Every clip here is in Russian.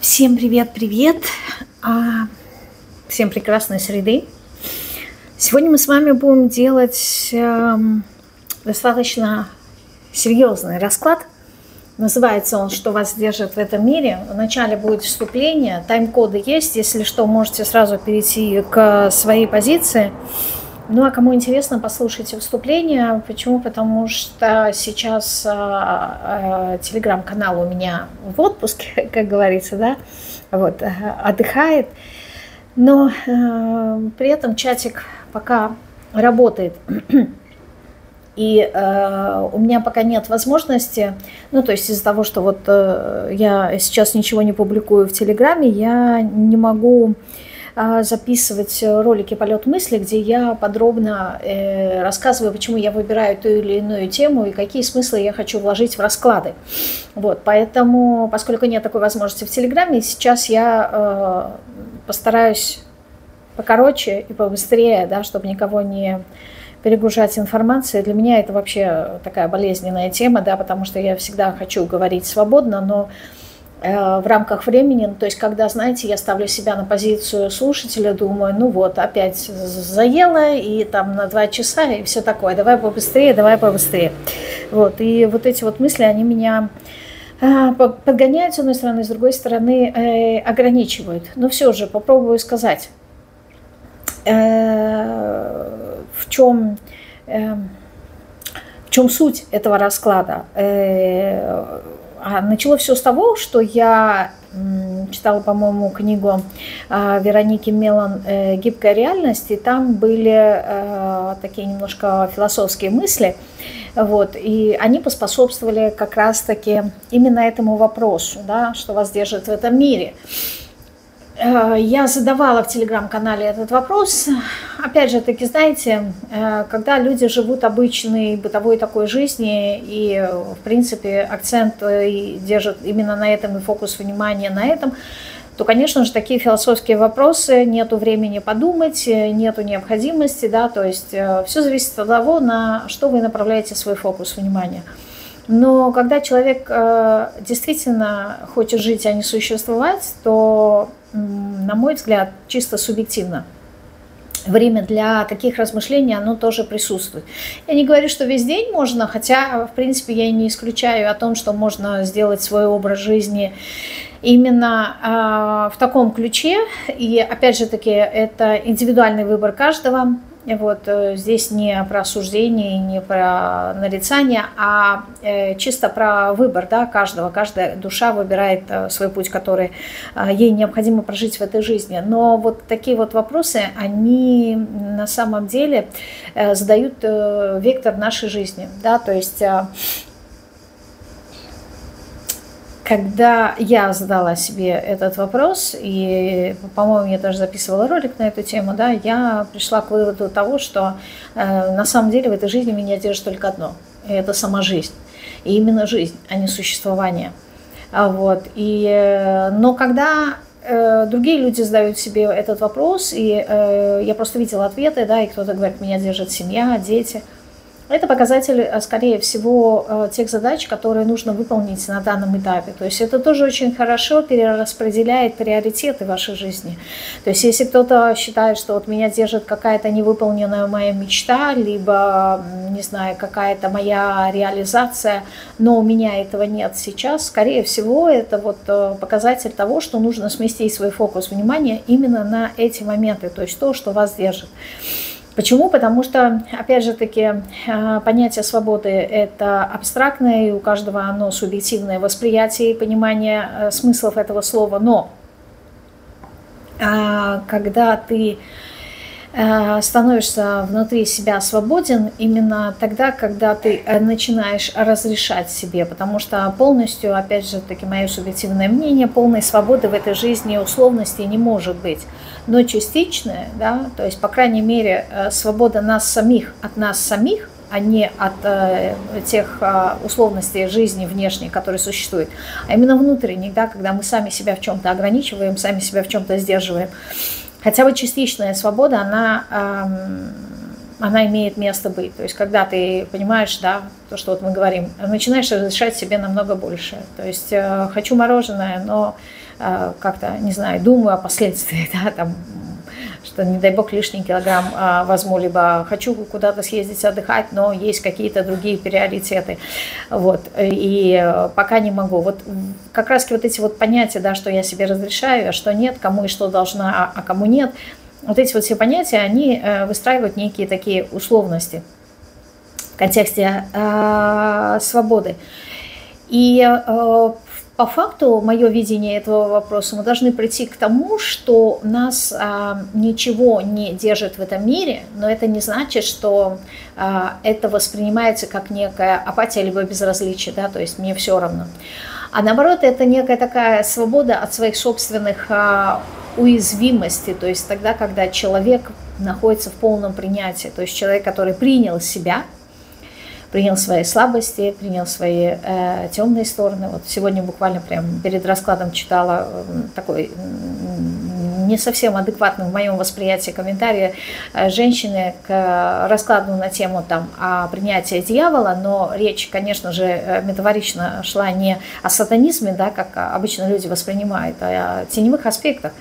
Всем привет-привет! Всем прекрасной среды! Сегодня мы с вами будем делать достаточно серьезный расклад. Называется он «Что вас держит в этом мире?». Вначале будет вступление, тайм-коды есть. Если что, можете сразу перейти к своей позиции. Ну, а кому интересно, послушайте вступление. Почему? Потому что сейчас телеграм-канал у меня в отпуске, как говорится, да, вот, отдыхает. Но при этом чатик пока работает. И у меня пока нет возможности, ну, то есть из-за того, что вот я сейчас ничего не публикую в Телеграме, я не могу записывать ролики «Полет мысли», где я подробно рассказываю, почему я выбираю ту или иную тему и какие смыслы я хочу вложить в расклады. Вот, поэтому, поскольку нет такой возможности в Телеграме, сейчас я постараюсь покороче и побыстрее, да, чтобы никого не перегружать информацией. Для меня это вообще такая болезненная тема, да, потому что я всегда хочу говорить свободно, но в рамках времени, то есть когда, знаете, я ставлю себя на позицию слушателя, думаю, ну вот, опять заела, и там на 2 часа, и все такое, давай побыстрее, давай побыстрее. Вот, и вот эти вот мысли, они меня подгоняют, с одной стороны, с другой стороны, ограничивают. Но все же, попробую сказать, в чем суть этого расклада. Началось все с того, что я читала, по-моему, книгу Вероники Мелан «Гибкая реальность», и там были такие немножко философские мысли, вот, и они поспособствовали как раз-таки именно этому вопросу, да, что вас держит в этом мире. Я задавала в телеграм-канале этот вопрос. Опять же, таки, знаете, когда люди живут обычной бытовой такой жизни и, в принципе, акцент держат именно на этом и фокус внимания на этом, то, конечно же, такие философские вопросы, нету времени подумать, нету необходимости, да, то есть все зависит от того, на что вы направляете свой фокус внимания. Но когда человек действительно хочет жить, а не существовать, то, на мой взгляд, чисто субъективно, время для таких размышлений, оно тоже присутствует. Я не говорю, что весь день можно, хотя, в принципе, я не исключаю о том, что можно сделать свой образ жизни именно в таком ключе. И, опять же таки, это индивидуальный выбор каждого. Вот, здесь не про осуждение, не про нарицание, а чисто про выбор, да, каждого. Каждая душа выбирает свой путь, который ей необходимо прожить в этой жизни. Но вот такие вот вопросы, они на самом деле задают вектор нашей жизни. Да, то есть когда я задала себе этот вопрос, и, по-моему, я даже записывала ролик на эту тему, да, я пришла к выводу того, что на самом деле в этой жизни меня держит только одно, и это сама жизнь. И именно жизнь, а не существование. Вот. Но когда другие люди задают себе этот вопрос, и я просто видела ответы, да, и кто-то говорит, меня держит семья, дети. Это показатель, скорее всего, тех задач, которые нужно выполнить на данном этапе. То есть это тоже очень хорошо перераспределяет приоритеты в вашей жизни. То есть если кто-то считает, что вот меня держит какая-то невыполненная моя мечта, либо, не знаю, какая-то моя реализация, но у меня этого нет сейчас, скорее всего, это вот показатель того, что нужно сместить свой фокус внимания именно на эти моменты, то есть то, что вас держит. Почему? Потому что, опять же таки, понятие свободы – это абстрактное, и у каждого оно субъективное восприятие и понимание смыслов этого слова. Но когда ты становишься внутри себя свободен именно тогда, когда ты начинаешь разрешать себе, потому что полностью, опять же таки, мое субъективное мнение, полной свободы в этой жизни условностей не может быть, но частичная, да, то есть, по крайней мере, свобода нас самих от нас самих, а не от тех условностей жизни внешней, которые существуют, а именно внутренних, да, когда мы сами себя в чем-то ограничиваем, сами себя в чем-то сдерживаем. Хотя бы частичная свобода, она она имеет место быть. То есть, когда ты понимаешь, да, то, что вот мы говорим, начинаешь разрешать себе намного больше. То есть, хочу мороженое, но как-то, не знаю, думаю о последствиях, да, там, что, не дай бог, лишний килограмм возьму, либо хочу куда-то съездить отдыхать, но есть какие-то другие приоритеты, вот, и пока не могу. Вот как раз вот эти вот понятия, да, что я себе разрешаю, а что нет, кому и что должна, а кому нет, вот эти вот все понятия, они выстраивают некие такие условности в контексте свободы. И по факту, мое видение этого вопроса, мы должны прийти к тому, что нас ничего не держит в этом мире, но это не значит, что это воспринимается как некая апатия либо безразличие, да, то есть мне все равно. А наоборот, это некая такая свобода от своих собственных уязвимостей, то есть тогда, когда человек находится в полном принятии, то есть человек, который принял себя, принял свои слабости, принял свои темные стороны. Вот сегодня буквально прям перед раскладом читала такой не совсем адекватный в моем восприятии комментарий женщины к раскладу на тему там, о принятии дьявола, но речь, конечно же, метафорично шла не о сатанизме, да, как обычно люди воспринимают, а о теневых аспектах.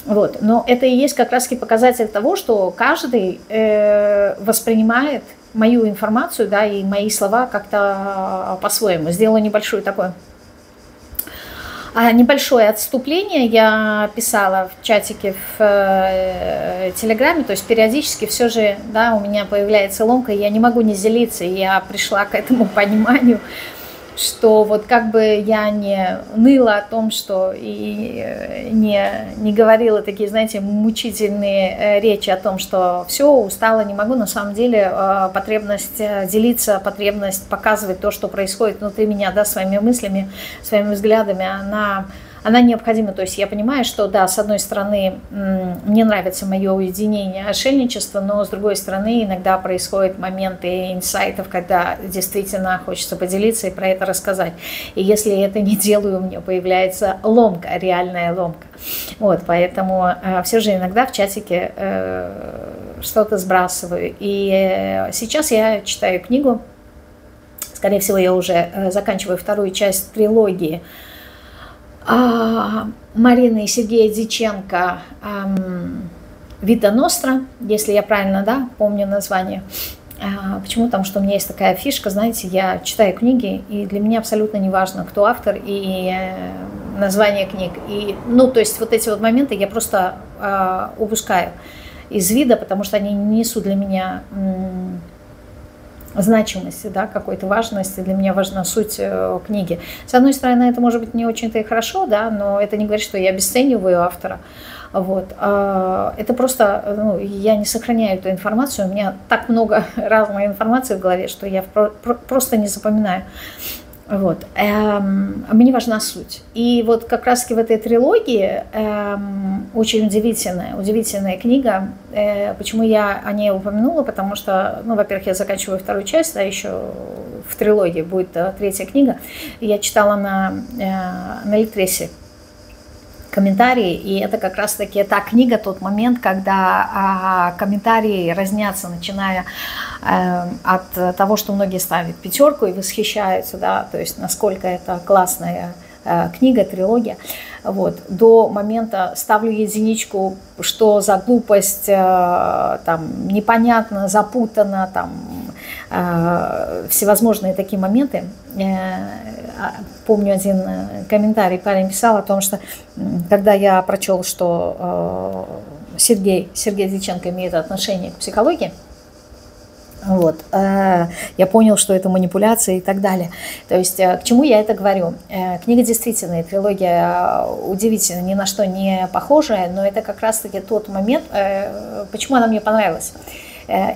Вот. Но это и есть как раз показатель того, что каждый воспринимает мою информацию, да, и мои слова как-то по-своему. Сделала небольшое отступление. Я писала в чатике в Телеграме, то есть периодически все же, да, у меня появляется ломка, и я не могу не делиться. И я пришла к этому пониманию, что вот как бы я не ныла о том, что и не говорила такие, знаете, мучительные речи о том, что все, устала, не могу. На самом деле потребность делиться, потребность показывать то, что происходит внутри меня, да, своими мыслями, своими взглядами, она необходима. То есть я понимаю, что да, с одной стороны, мне нравится мое уединение, отшельничество, но с другой стороны, иногда происходят моменты инсайтов, когда действительно хочется поделиться и про это рассказать. И если я это не делаю, у меня появляется ломка, реальная ломка. Вот, поэтому все же иногда в чатике что-то сбрасываю. И сейчас я читаю книгу, скорее всего, я уже заканчиваю вторую часть трилогии Марины и Сергея Дьяченко «Вита Ностра», если я правильно, да, помню название. Почему? Потому что у меня есть такая фишка, знаете, я читаю книги, и для меня абсолютно не важно, кто автор и название книг. И, ну, то есть вот эти вот моменты я просто упускаю из вида, потому что они не несут для меня значимости, да, какой-то важности. Для меня важна суть книги. С одной стороны, это может быть не очень-то и хорошо, да, но это не говорит, что я обесцениваю автора. Вот. Это просто, ну, я не сохраняю эту информацию, у меня так много разной информации в голове, что я просто не запоминаю. Вот. Мне важна суть. И вот как раз-таки в этой трилогии очень удивительная книга. Почему я о ней упомянула? Потому что, ну, во-первых, я заканчиваю вторую часть, а еще в трилогии будет третья книга. Я читала на Литресе комментарии, и это как раз-таки та книга, тот момент, когда комментарии разнятся, начиная от того, что многие ставят 5 и восхищаются, да, то есть насколько это классная книга, трилогия, вот, до момента ставлю 1, что за глупость, там, непонятно, запутано, там, всевозможные такие моменты. Помню, один комментарий парень писал о том, что когда я прочел, что Сергей Дьяченко имеет отношение к психологии, вот, я понял, что это манипуляция и так далее. То есть, к чему я это говорю? Книга действительно, трилогия удивительно, ни на что не похожая, но это как раз-таки тот момент, почему она мне понравилась.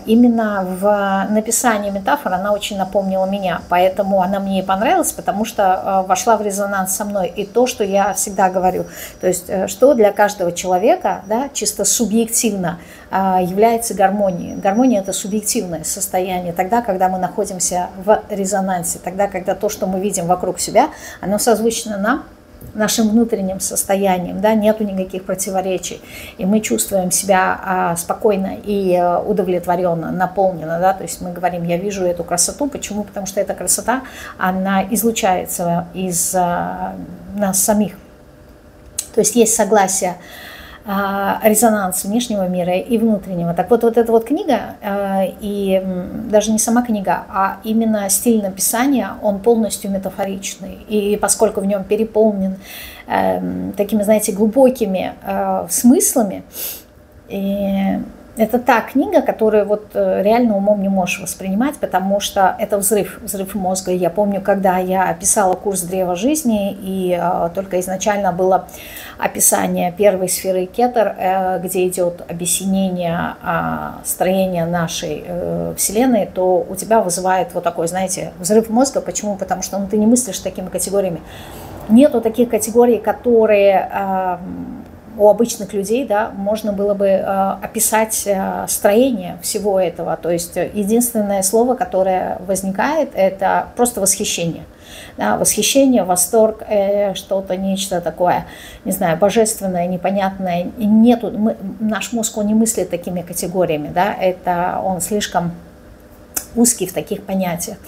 Именно в написании метафор она очень напомнила меня, поэтому она мне и понравилась, потому что вошла в резонанс со мной. И то, что я всегда говорю, то есть что для каждого человека, да, чисто субъективно является гармонией. Гармония – это субъективное состояние, тогда, когда мы находимся в резонансе, тогда, когда то, что мы видим вокруг себя, оно созвучно нам, нашим внутренним состоянием, да, нету никаких противоречий, и мы чувствуем себя спокойно и удовлетворенно, наполненно, да, то есть мы говорим, я вижу эту красоту, почему? Потому что эта красота, она излучается из нас самих, то есть есть согласие, резонанс внешнего мира и внутреннего. Так вот, вот эта вот книга, и даже не сама книга, а именно стиль написания, он полностью метафоричный. И поскольку в нем переполнен такими, знаете, глубокими смыслами, это та книга, которую вот реально умом не можешь воспринимать, потому что это взрыв мозга. Я помню, когда я писала курс «Древо жизни», и только изначально было описание первой сферы Кетер, где идет объяснение строения нашей Вселенной, то у тебя вызывает вот такой, знаете, взрыв мозга. Почему? Потому что ты не мыслишь такими категориями. Нету таких категорий, которые у обычных людей, да, можно было бы описать строение всего этого. То есть единственное слово, которое возникает, это просто восхищение. Да, восхищение, восторг, что-то, нечто такое, не знаю, божественное, непонятное. Наш мозг, он не мыслит такими категориями, да, это он слишком узкий в таких понятиях.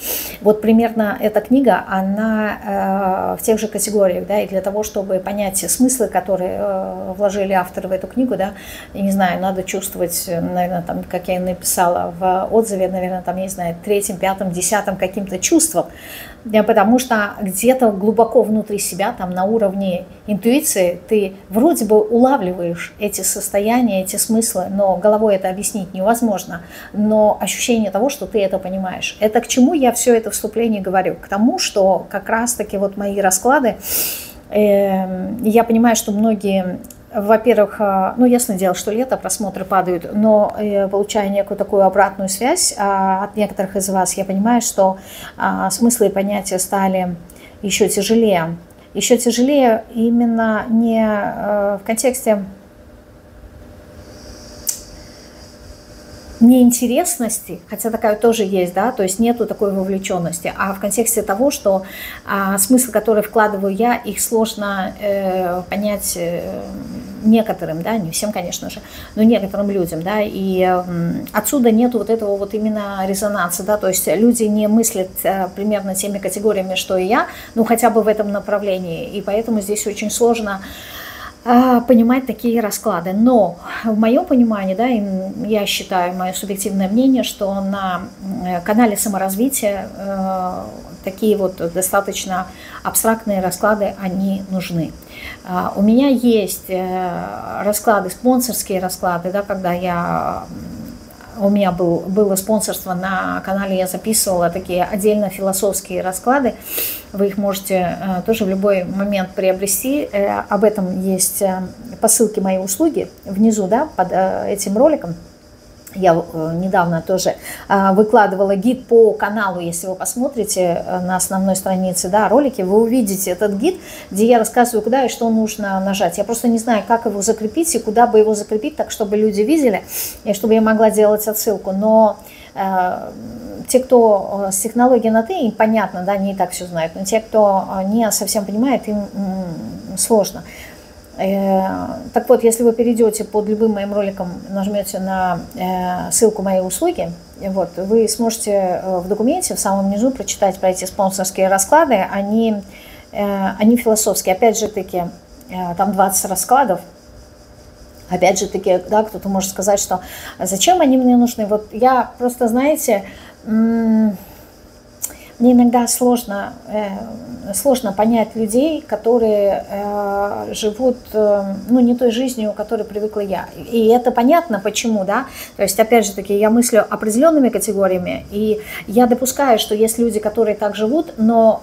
Вот примерно эта книга, она в тех же категориях, да, и для того, чтобы понять смыслы, которые вложили авторы в эту книгу, да, я не знаю, надо чувствовать, наверное, там, как я и написала в отзыве, наверное, там, я не знаю, 3-м, 5-м, 10-м каким-то чувством, потому что где-то глубоко внутри себя, там, на уровне интуиции, ты вроде бы улавливаешь эти состояния, эти смыслы, но головой это объяснить невозможно, но ощущение того, что ты это понимаешь. Это к чему я все это вступление говорю? К тому, что как раз-таки вот мои расклады, я понимаю, что многие, во-первых, ну, ясное дело, что лето, просмотры падают, но получая некую такую обратную связь от некоторых из вас, я понимаю, что смыслы и понятия стали еще тяжелее. Еще тяжелее именно не в контексте неинтересности, хотя такая тоже есть, да, то есть нету такой вовлеченности, а в контексте того, что смысл, который вкладываю я, их сложно понять некоторым, да, не всем, конечно же, но некоторым людям, да, и отсюда нету вот этого вот именно резонанса, да, то есть люди не мыслят примерно теми категориями, что и я, ну, хотя бы в этом направлении, и поэтому здесь очень сложно понимать такие расклады. Но в моем понимании, да, я считаю, мое субъективное мнение, что на канале саморазвития такие вот достаточно абстрактные расклады, они нужны. У меня есть расклады, спонсорские расклады, да, когда у меня было спонсорство на канале, я записывала такие отдельно философские расклады. Вы их можете тоже в любой момент приобрести. Об этом есть по ссылке моей услуги внизу, да, под этим роликом. Я недавно тоже выкладывала гид по каналу, если вы посмотрите на основной странице, да, ролики, вы увидите этот гид, где я рассказываю, куда и что нужно нажать. Я просто не знаю, как его закрепить и куда бы его закрепить, так чтобы люди видели, и чтобы я могла делать отсылку. Но те, кто с технологией на «ты», им понятно, да, не и так все знают, но те, кто не совсем понимает, им сложно. Так вот, если вы перейдете под любым моим роликом, нажмете на ссылку моей услуги, вот, вы сможете в документе в самом низу прочитать про эти спонсорские расклады. Они философские. Опять же таки, там 20 раскладов. Опять же таки, да, кто-то может сказать, что зачем они мне нужны. Вот я просто, знаете, мне иногда сложно понять людей, которые живут, ну, не той жизнью, к которой привыкла я. И это понятно, почему, да. То есть, опять же таки, я мыслю определенными категориями, и я допускаю, что есть люди, которые так живут, но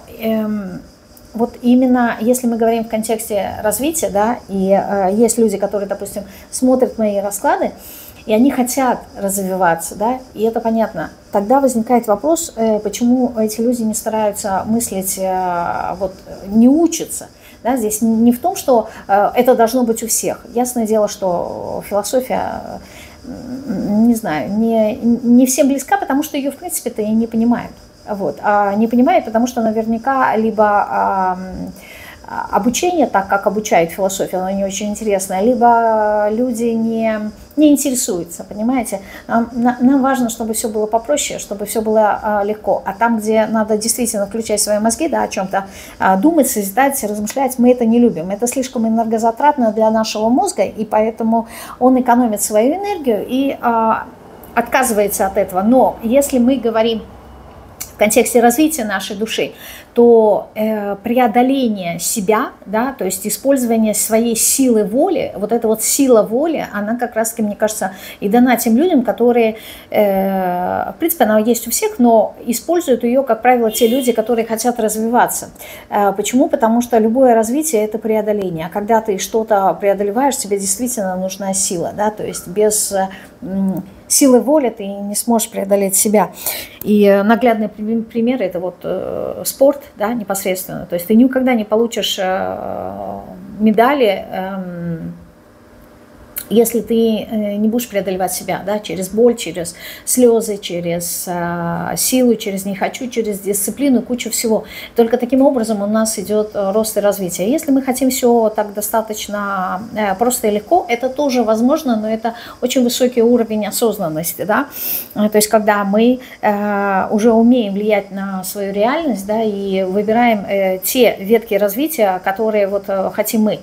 вот именно если мы говорим в контексте развития, да, и есть люди, которые, допустим, смотрят мои расклады, и они хотят развиваться, да, и это понятно. Тогда возникает вопрос, почему эти люди не стараются мыслить, вот, не учатся. Да, здесь не в том, что это должно быть у всех. Ясное дело, что философия, не знаю, не всем близка, потому что ее, в принципе-то, и не понимают. Вот. А не понимают, потому что наверняка либо обучение, так как обучает философия, оно не очень интересное, либо люди не интересуются, понимаете. Нам важно, чтобы все было попроще, чтобы все было легко. А там, где надо действительно включать свои мозги, да, о чем-то думать, созидать, размышлять, мы это не любим. Это слишком энергозатратно для нашего мозга, и поэтому он экономит свою энергию и отказывается от этого. Но если мы говорим в контексте развития нашей души, то преодоление себя, да, то есть использование своей силы воли, вот эта вот сила воли, она как раз-таки, мне кажется, и дана тем людям, которые, в принципе, она есть у всех, но используют ее, как правило, те люди, которые хотят развиваться. Почему? Потому что любое развитие – это преодоление. А когда ты что-то преодолеваешь, тебе действительно нужна сила, да, то есть без силы воли ты не сможешь преодолеть себя. И наглядный пример – это вот спорт, да, непосредственно. То есть ты никогда не получишь медали, если ты не будешь преодолевать себя, да, через боль, через слезы, через силу, через не хочу, через дисциплину, кучу всего. Только таким образом у нас идет рост и развитие. Если мы хотим все так достаточно просто и легко, это тоже возможно, но это очень высокий уровень осознанности, да. То есть когда мы уже умеем влиять на свою реальность, да, и выбираем те ветки развития, которые вот хотим мы.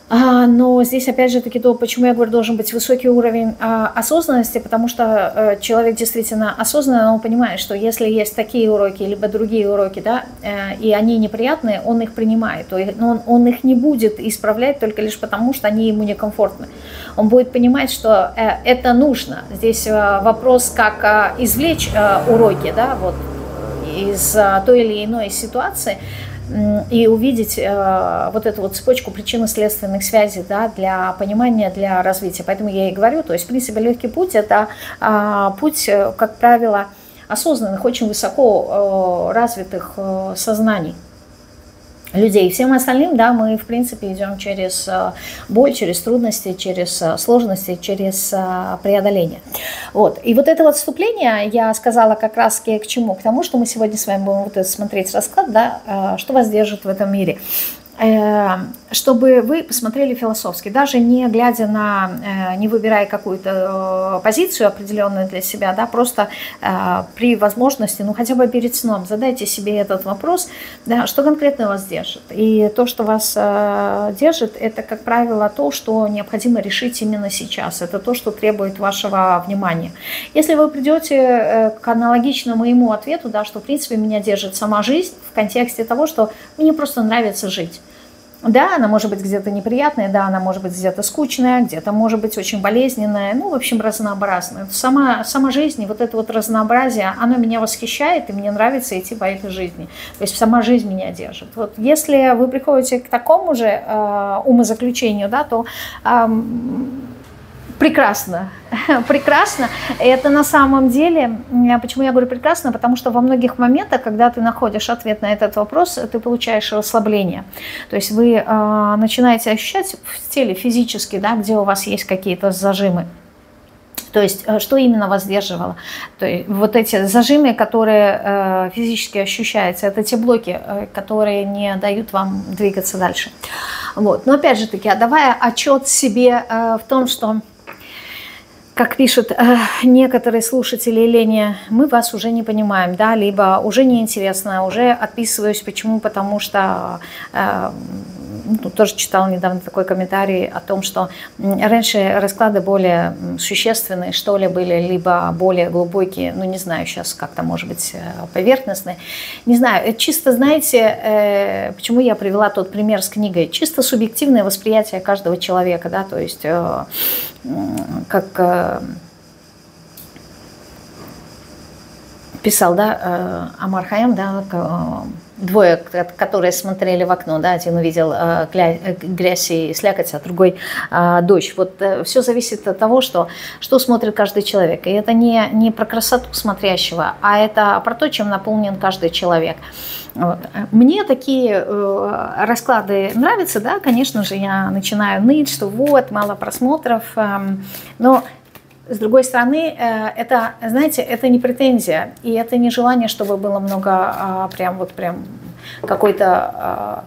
Но здесь, опять же таки, то, почему я говорю, должен быть высокий уровень осознанности, потому что человек действительно осознанный, он понимает, что если есть такие уроки, либо другие уроки, да, и они неприятные, он их принимает, он их не будет исправлять только лишь потому, что они ему некомфортны. Он будет понимать, что это нужно. Здесь вопрос, как извлечь уроки, да, вот, из той или иной ситуации, и увидеть вот эту вот цепочку причинно-следственных связей, да, для понимания, для развития. Поэтому я и говорю, то есть, в принципе, легкий путь – это путь, как правило, осознанных, очень высоко развитых сознаний людей. Всем остальным, да, мы, в принципе, идем через боль, через трудности, через сложности, через преодоление. Вот. И вот это вот вступление я сказала как раз к чему? К тому, что мы сегодня с вами будем вот это смотреть расклад, да, что вас держит в этом мире. Чтобы вы посмотрели философски, даже не глядя на, не выбирая какую-то позицию определенную для себя, да, просто при возможности, ну хотя бы перед сном задайте себе этот вопрос, да, что конкретно вас держит. И то, что вас держит, это, как правило, то, что необходимо решить именно сейчас. Это то, что требует вашего внимания. Если вы придете к аналогичному моему ответу, да, что в принципе меня держит сама жизнь в контексте того, что мне просто нравится жить. Да, она может быть где-то неприятная, да, она может быть где-то скучная, где-то может быть очень болезненная, ну, в общем, разнообразная. Сама жизнь и вот это вот разнообразие, оно меня восхищает, и мне нравится идти по этой жизни. То есть сама жизнь меня держит. Вот если вы приходите к такому же умозаключению, да, то прекрасно, прекрасно. Это на самом деле, почему я говорю прекрасно, потому что во многих моментах, когда ты находишь ответ на этот вопрос, ты получаешь расслабление. То есть вы начинаете ощущать в теле физически, да, где у вас есть какие-то зажимы. То есть, что именно вас сдерживало? То есть, вот эти зажимы, которые физически ощущаются, это те блоки, которые не дают вам двигаться дальше. Вот. Но опять же таки, отдавая отчет себе в том, что, как пишут некоторые слушатели Лене, мы вас уже не понимаем, да, либо уже неинтересно, уже отписываюсь. Почему? Потому что тоже читала недавно такой комментарий о том, что раньше расклады более существенные, что ли, были, либо более глубокие, ну, не знаю, сейчас как-то, может быть, поверхностные. Не знаю, чисто, знаете, почему я привела тот пример с книгой? Чисто субъективное восприятие каждого человека, да, то есть как писал, да, Омар Хайям, да, двое, которые смотрели в окно, да, один увидел грязь и слякоть, а другой дождь. Вот все зависит от того, что смотрит каждый человек. И это не про красоту смотрящего, а это про то, чем наполнен каждый человек. Вот. Мне такие расклады нравятся, да, конечно же, я начинаю ныть, что вот, мало просмотров, но с другой стороны, это, знаете, это не претензия, и это не желание, чтобы было много прям какой-то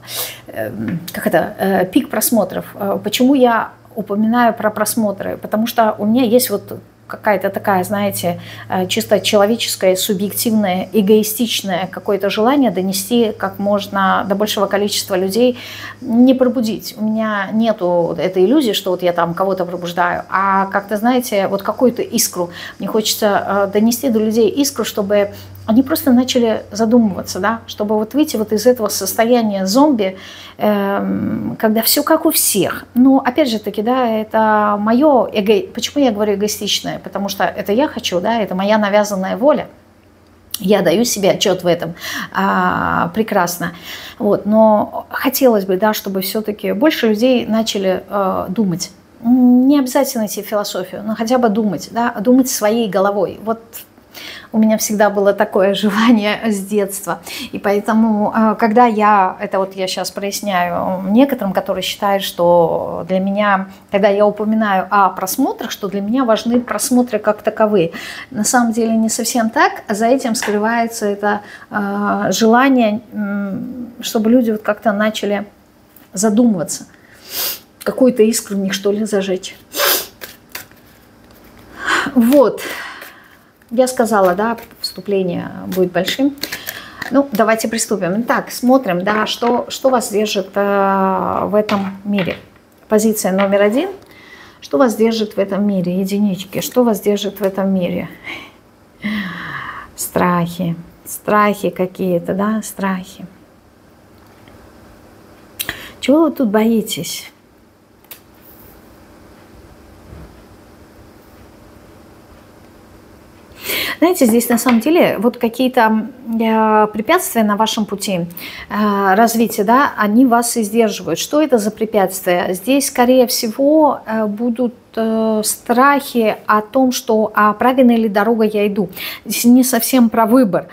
пик просмотров. Почему я упоминаю про просмотры? Потому что у меня есть вот какая-то такая, знаете, чисто человеческое, субъективное, эгоистичное какое-то желание донести как можно до большего количества людей, не пробудить. У меня нету этой иллюзии, что вот я там кого-то пробуждаю, а как-то, знаете, вот какую-то искру. Мне хочется донести до людей искру, чтобы они просто начали задумываться, да, чтобы вот выйти вот из этого состояния зомби, когда все как у всех. Но опять же таки, да, это мое эго. Почему я говорю эгоистичное? Потому что это я хочу, да, это моя навязанная воля. Я даю себе отчет в этом прекрасно. Вот, но хотелось бы, да, чтобы все-таки больше людей начали думать. Не обязательно идти в философию, но хотя бы думать, да, думать своей головой. Вот у меня всегда было такое желание с детства. И поэтому, когда я сейчас проясняю некоторым, которые считают, что для меня, когда я упоминаю о просмотрах, что для меня важны просмотры как таковые. На самом деле не совсем так, а за этим скрывается это желание, чтобы люди вот как-то начали задумываться, какую-то искру в них, что ли, зажечь. Вот. Я сказала, да, вступление будет большим. Ну, давайте приступим. Итак, смотрим, да, что вас держит в этом мире. Позиция номер 1. Что вас держит в этом мире? Единички. Что вас держит в этом мире? Страхи. Страхи какие-то, да, страхи. Чего вы тут боитесь? Знаете, здесь на самом деле вот какие-то препятствия на вашем пути развития, да, они вас и сдерживают. Что это за препятствия? Здесь, скорее всего, будут страхи о том, что правильной ли дорогой я иду. Здесь не совсем про выбор.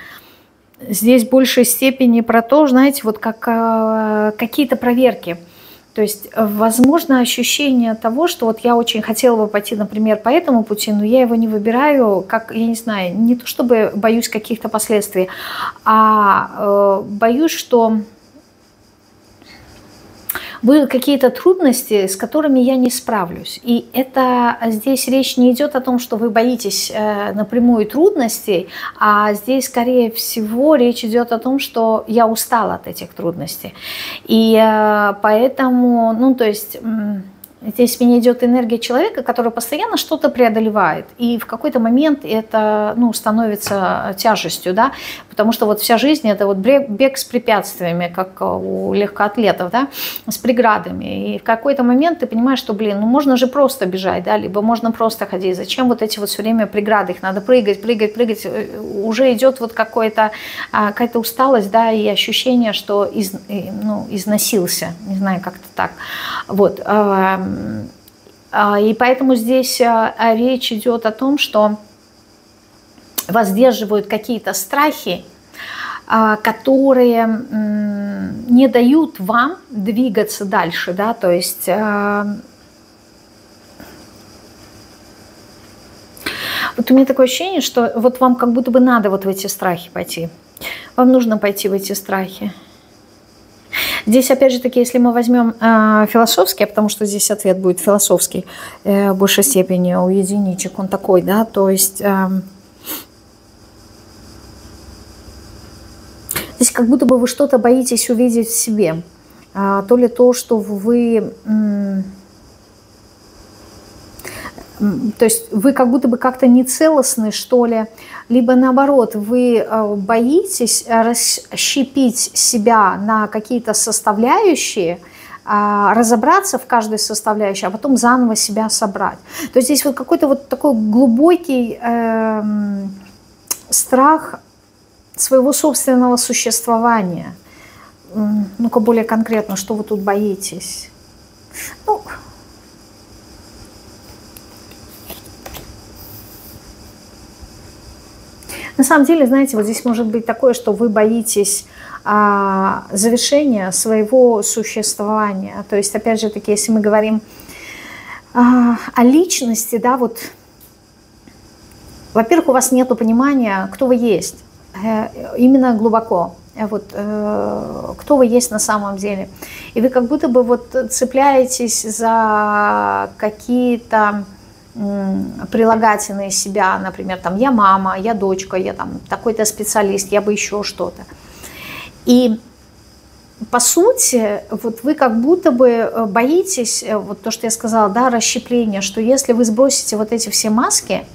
Здесь в большей степени про то, знаете, вот как какие-то проверки. То есть, возможно, ощущение того, что вот я очень хотела бы пойти, например, по этому пути, но я его не выбираю, как, я не знаю, не то чтобы боюсь каких-то последствий, а боюсь, что будут какие-то трудности, с которыми я не справлюсь. И это здесь речь не идет о том, что вы боитесь напрямую трудностей, а здесь, скорее всего, речь идет о том, что я устала от этих трудностей. И поэтому, ну, то есть... Здесь у меня идет энергия человека, который постоянно что-то преодолевает. И в какой-то момент это, ну, становится тяжестью, да, потому что вот вся жизнь – это вот бег с препятствиями, как у легкоатлетов, да, с преградами. И в какой-то момент ты понимаешь, что, блин, ну можно же просто бежать, да, либо можно просто ходить. Зачем вот эти вот все время преграды? Их надо прыгать, прыгать, прыгать. Уже идет вот какая-то усталость, да, и ощущение, что износился. Не знаю, как-то так. Вот. И поэтому здесь речь идет о том, что вас сдерживают какие-то страхи, которые не дают вам двигаться дальше, да, то есть вот у меня такое ощущение, что вот вам как будто бы надо вот в эти страхи пойти, вам нужно пойти в эти страхи. Здесь, опять же таки, если мы возьмем философский, потому что здесь ответ будет философский в большей степени у единичек, он такой, да, то есть здесь как будто бы вы что-то боитесь увидеть в себе, то ли то, что вы... То есть вы как будто бы как-то нецелостны, что ли, либо наоборот, вы боитесь расщепить себя на какие-то составляющие, разобраться в каждой составляющей, а потом заново себя собрать. То есть здесь вот какой-то вот такой глубокий страх своего собственного существования. Ну-ка более конкретно, что вы тут боитесь? Ну, на самом деле, знаете, вот здесь может быть такое, что вы боитесь завершения своего существования. То есть, опять же таки, если мы говорим о личности, да, вот, во-первых, у вас нет понимания, кто вы есть, именно глубоко. вот, кто вы есть на самом деле. И вы как будто бы вот цепляетесь за какие-то прилагательные себя, например, там, я мама, я дочка, я там такой-то специалист, я бы еще что-то. И по сути, вот вы как будто бы боитесь, вот то, что я сказала, да, расщепления, что если вы сбросите вот эти все маски,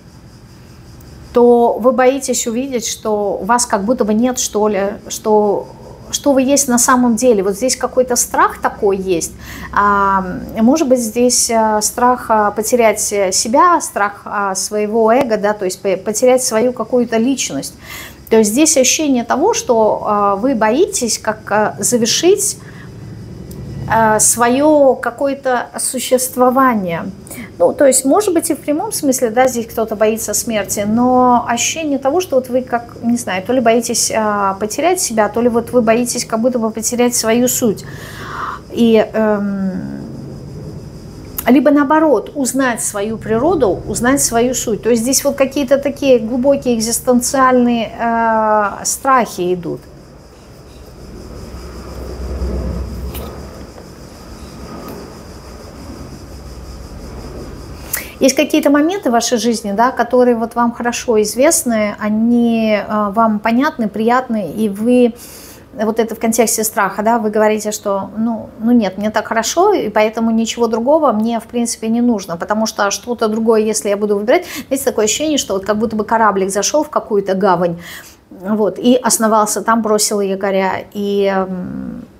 то вы боитесь увидеть, что у вас как будто бы нет, что ли, что вы есть на самом деле. Вот здесь какой-то страх такой есть. Может быть, здесь страх потерять себя, страх своего эго, да, то есть потерять свою какую-то личность. То есть здесь ощущение того, что вы боитесь как завершить свое какое-то существование. Ну, то есть, может быть, и в прямом смысле, да, здесь кто-то боится смерти, но ощущение того, что вот вы как, не знаю, то ли боитесь потерять себя, то ли вот вы боитесь как будто бы потерять свою суть. И либо наоборот, узнать свою природу, узнать свою суть. То есть здесь вот какие-то такие глубокие экзистенциальные страхи идут. Есть какие-то моменты в вашей жизни, да, которые вот вам хорошо известны, они вам понятны, приятны, и вы, вот это в контексте страха, да, вы говорите, что ну нет, мне так хорошо, и поэтому ничего другого мне в принципе не нужно, потому что что-то другое, если я буду выбирать, есть такое ощущение, что вот как будто бы кораблик зашел в какую-то гавань, вот, и основался там, бросил якоря, и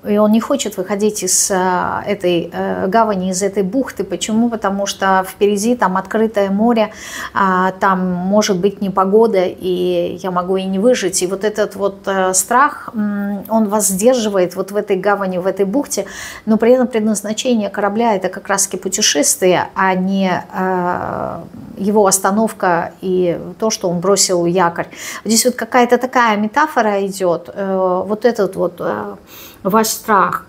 он не хочет выходить из этой гавани, из этой бухты. Почему? Потому что впереди там открытое море, там может быть непогода, и я могу и не выжить. И вот этот вот страх, он вас сдерживает вот в этой гавани, в этой бухте, но при этом предназначение корабля – это как раз-таки путешествие, а не его остановка и то, что он бросил якорь. Здесь вот какая-то такая метафора идет, вот этот вот ваш страх.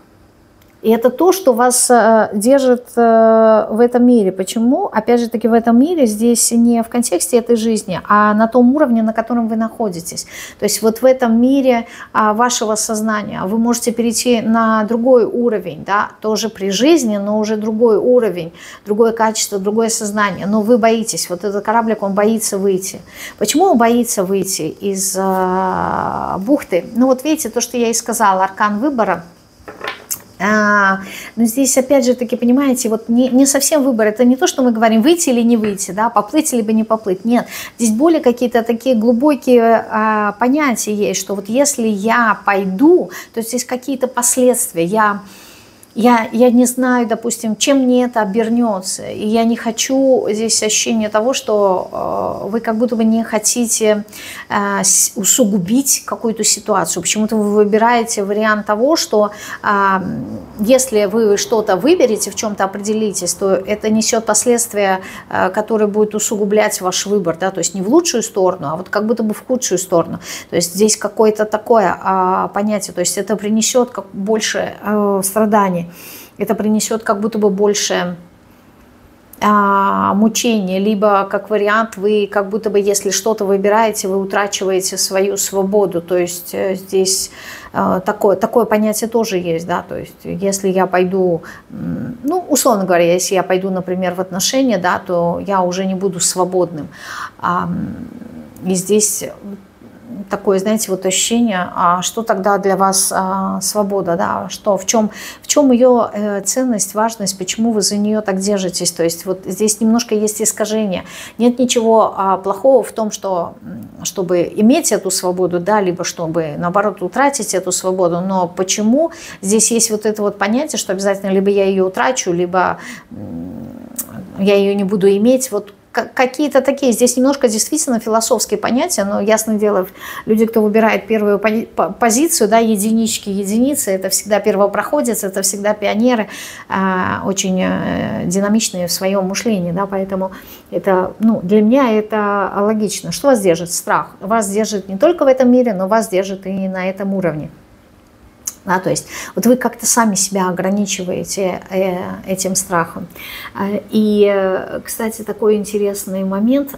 И это то, что вас держит в этом мире. Почему? Опять же таки, в этом мире здесь не в контексте этой жизни, а на том уровне, на котором вы находитесь. То есть вот в этом мире вашего сознания вы можете перейти на другой уровень, да, тоже при жизни, но уже другой уровень, другое качество, другое сознание. Но вы боитесь, вот этот кораблик, он боится выйти. Почему он боится выйти из бухты? Ну вот видите, то, что я и сказала, аркан выбора. Но здесь, опять же таки, понимаете, вот не совсем выбор. Это не то, что мы говорим, выйти или не выйти, да, поплыть либо не поплыть. Нет, здесь более какие-то такие глубокие понятия есть, что вот если я пойду, то здесь какие-то последствия. Я не знаю, допустим, чем мне это обернется. И я не хочу здесь ощущение того, что вы как будто бы не хотите усугубить какую-то ситуацию. Почему-то вы выбираете вариант того, что если вы что-то выберете, в чем-то определитесь, то это несет последствия, которые будут усугублять ваш выбор. Да? То есть не в лучшую сторону, а вот как будто бы в худшую сторону. То есть здесь какое-то такое понятие. То есть это принесет больше страданий. Это принесет как будто бы больше мучения, либо как вариант вы как будто бы, если что-то выбираете, вы утрачиваете свою свободу. То есть здесь такое понятие тоже есть, да, то есть если я пойду, ну, условно говоря, если я пойду, например, в отношения, да, то я уже не буду свободным. И здесь такое, знаете, вот ощущение, а что тогда для вас свобода, да, что, в чем ее ценность, важность, почему вы за нее так держитесь, то есть вот здесь немножко есть искажение. Нет ничего плохого в том, чтобы иметь эту свободу, да, либо чтобы, наоборот, утратить эту свободу, но почему здесь есть вот это вот понятие, что обязательно либо я ее утрачу, либо я ее не буду иметь, вот какие-то такие, здесь немножко действительно философские понятия, но ясное дело, люди, кто выбирает первую позицию, да, единички, единицы, это всегда первопроходец, это всегда пионеры, очень динамичные в своем мышлении, да, поэтому это, ну, для меня это логично. Что вас держит? Страх. Вас держит не только в этом мире, но вас держит и на этом уровне. Да, то есть вот вы как-то сами себя ограничиваете этим страхом. И, кстати, такой интересный момент.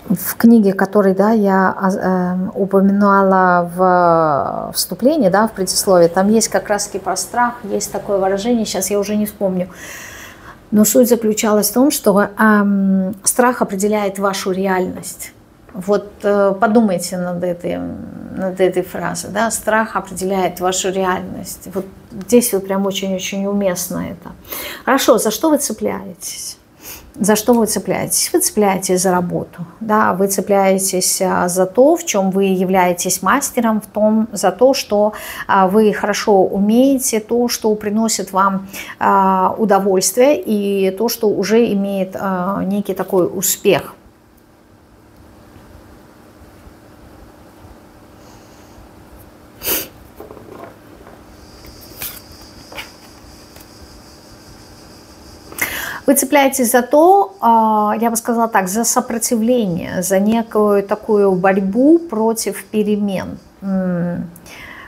в книге, которой, да, я упоминала в вступлении, да, в предисловии, там есть как раз-таки про страх, есть такое выражение, сейчас я уже не вспомню. Но суть заключалась в том, что страх определяет вашу реальность. Вот подумайте над этой фразой, да, страх определяет вашу реальность. Вот здесь вот прям очень-очень уместно это. Хорошо, за что вы цепляетесь? За что вы цепляетесь? Вы цепляетесь за работу, да, вы цепляетесь за то, в чем вы являетесь мастером, за то, что вы хорошо умеете, то, что приносит вам удовольствие и то, что уже имеет некий такой успех. Вы цепляетесь за то, я бы сказала так, за сопротивление, за некую такую борьбу против перемен.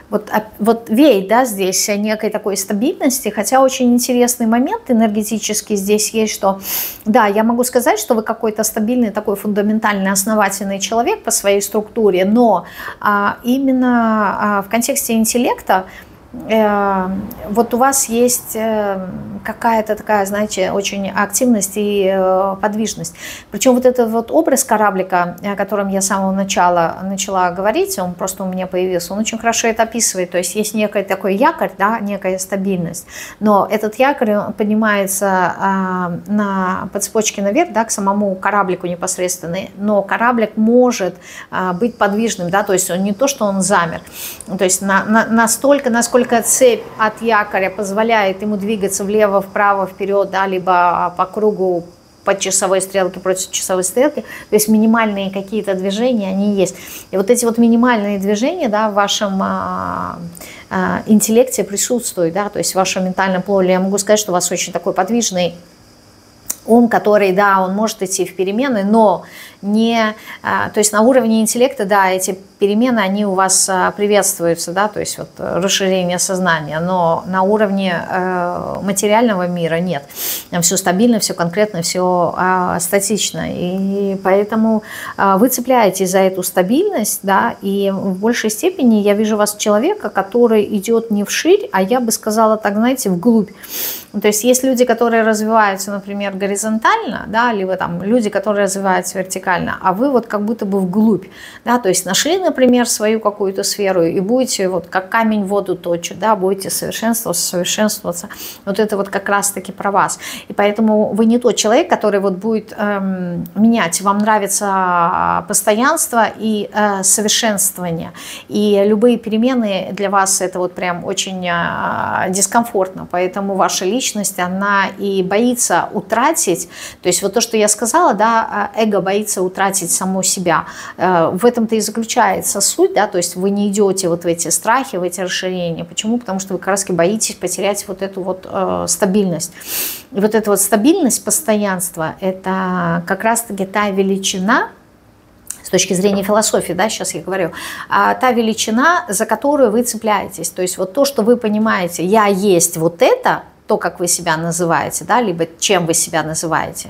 Вот веет, да, здесь некой такой стабильности, хотя очень интересный момент энергетический здесь есть, что, да, я могу сказать, что вы какой-то стабильный, такой фундаментальный, основательный человек по своей структуре, но именно в контексте интеллекта вот у вас есть какая-то такая, знаете, очень активность и подвижность. Причем вот этот вот образ кораблика, о котором я с самого начала начала говорить, он просто у меня появился, он очень хорошо это описывает. То есть есть некий такой якорь, да, некая стабильность, но этот якорь поднимается по цепочке наверх, да, к самому кораблику непосредственно, но кораблик может быть подвижным, да, то есть он не то, что он замер, то есть настолько, насколько цепь от якоря позволяет ему двигаться влево, вправо, вперед, да, либо по кругу, по часовой стрелке против часовой стрелки, то есть минимальные какие-то движения, они есть. И вот эти вот минимальные движения, да, в вашем интеллекте присутствуют, да, то есть в вашем ментальном поле. Я могу сказать, что у вас очень такой подвижный ум, который, да, он может идти в перемены, но не, то есть на уровне интеллекта, да, эти перемены, они у вас приветствуются, да, то есть вот расширение сознания, но на уровне материального мира нет. Все стабильно, все конкретно, все статично, и поэтому вы цепляетесь за эту стабильность, да, и в большей степени я вижу вас человека, который идет не вширь, а я бы сказала так, знаете, вглубь. То есть есть люди, которые развиваются, например, горизонтально, да, либо там люди, которые развиваются вертикально, а вы вот как будто бы вглубь, да, то есть нашли, например, свою какую-то сферу и будете вот как камень в воду точит, да, будете совершенствоваться. Вот это вот как раз-таки про вас. И поэтому вы не тот человек, который вот будет менять. Вам нравится постоянство и совершенствование. И любые перемены для вас это вот прям очень дискомфортно. Поэтому ваша личность, она и боится утратить. То есть вот то, что я сказала, да, эго боится утратить само себя. В этом-то и заключается суть, да, то есть вы не идете вот в эти страхи, в эти расширения. Почему? Потому что вы как раз боитесь потерять вот эту вот стабильность. И вот эта вот стабильность, постоянство, это как раз-таки та величина, с точки зрения философии, да, сейчас я говорю, та величина, за которую вы цепляетесь. То есть вот то, что вы понимаете, я есть вот это, то, как вы себя называете, да, либо чем вы себя называете.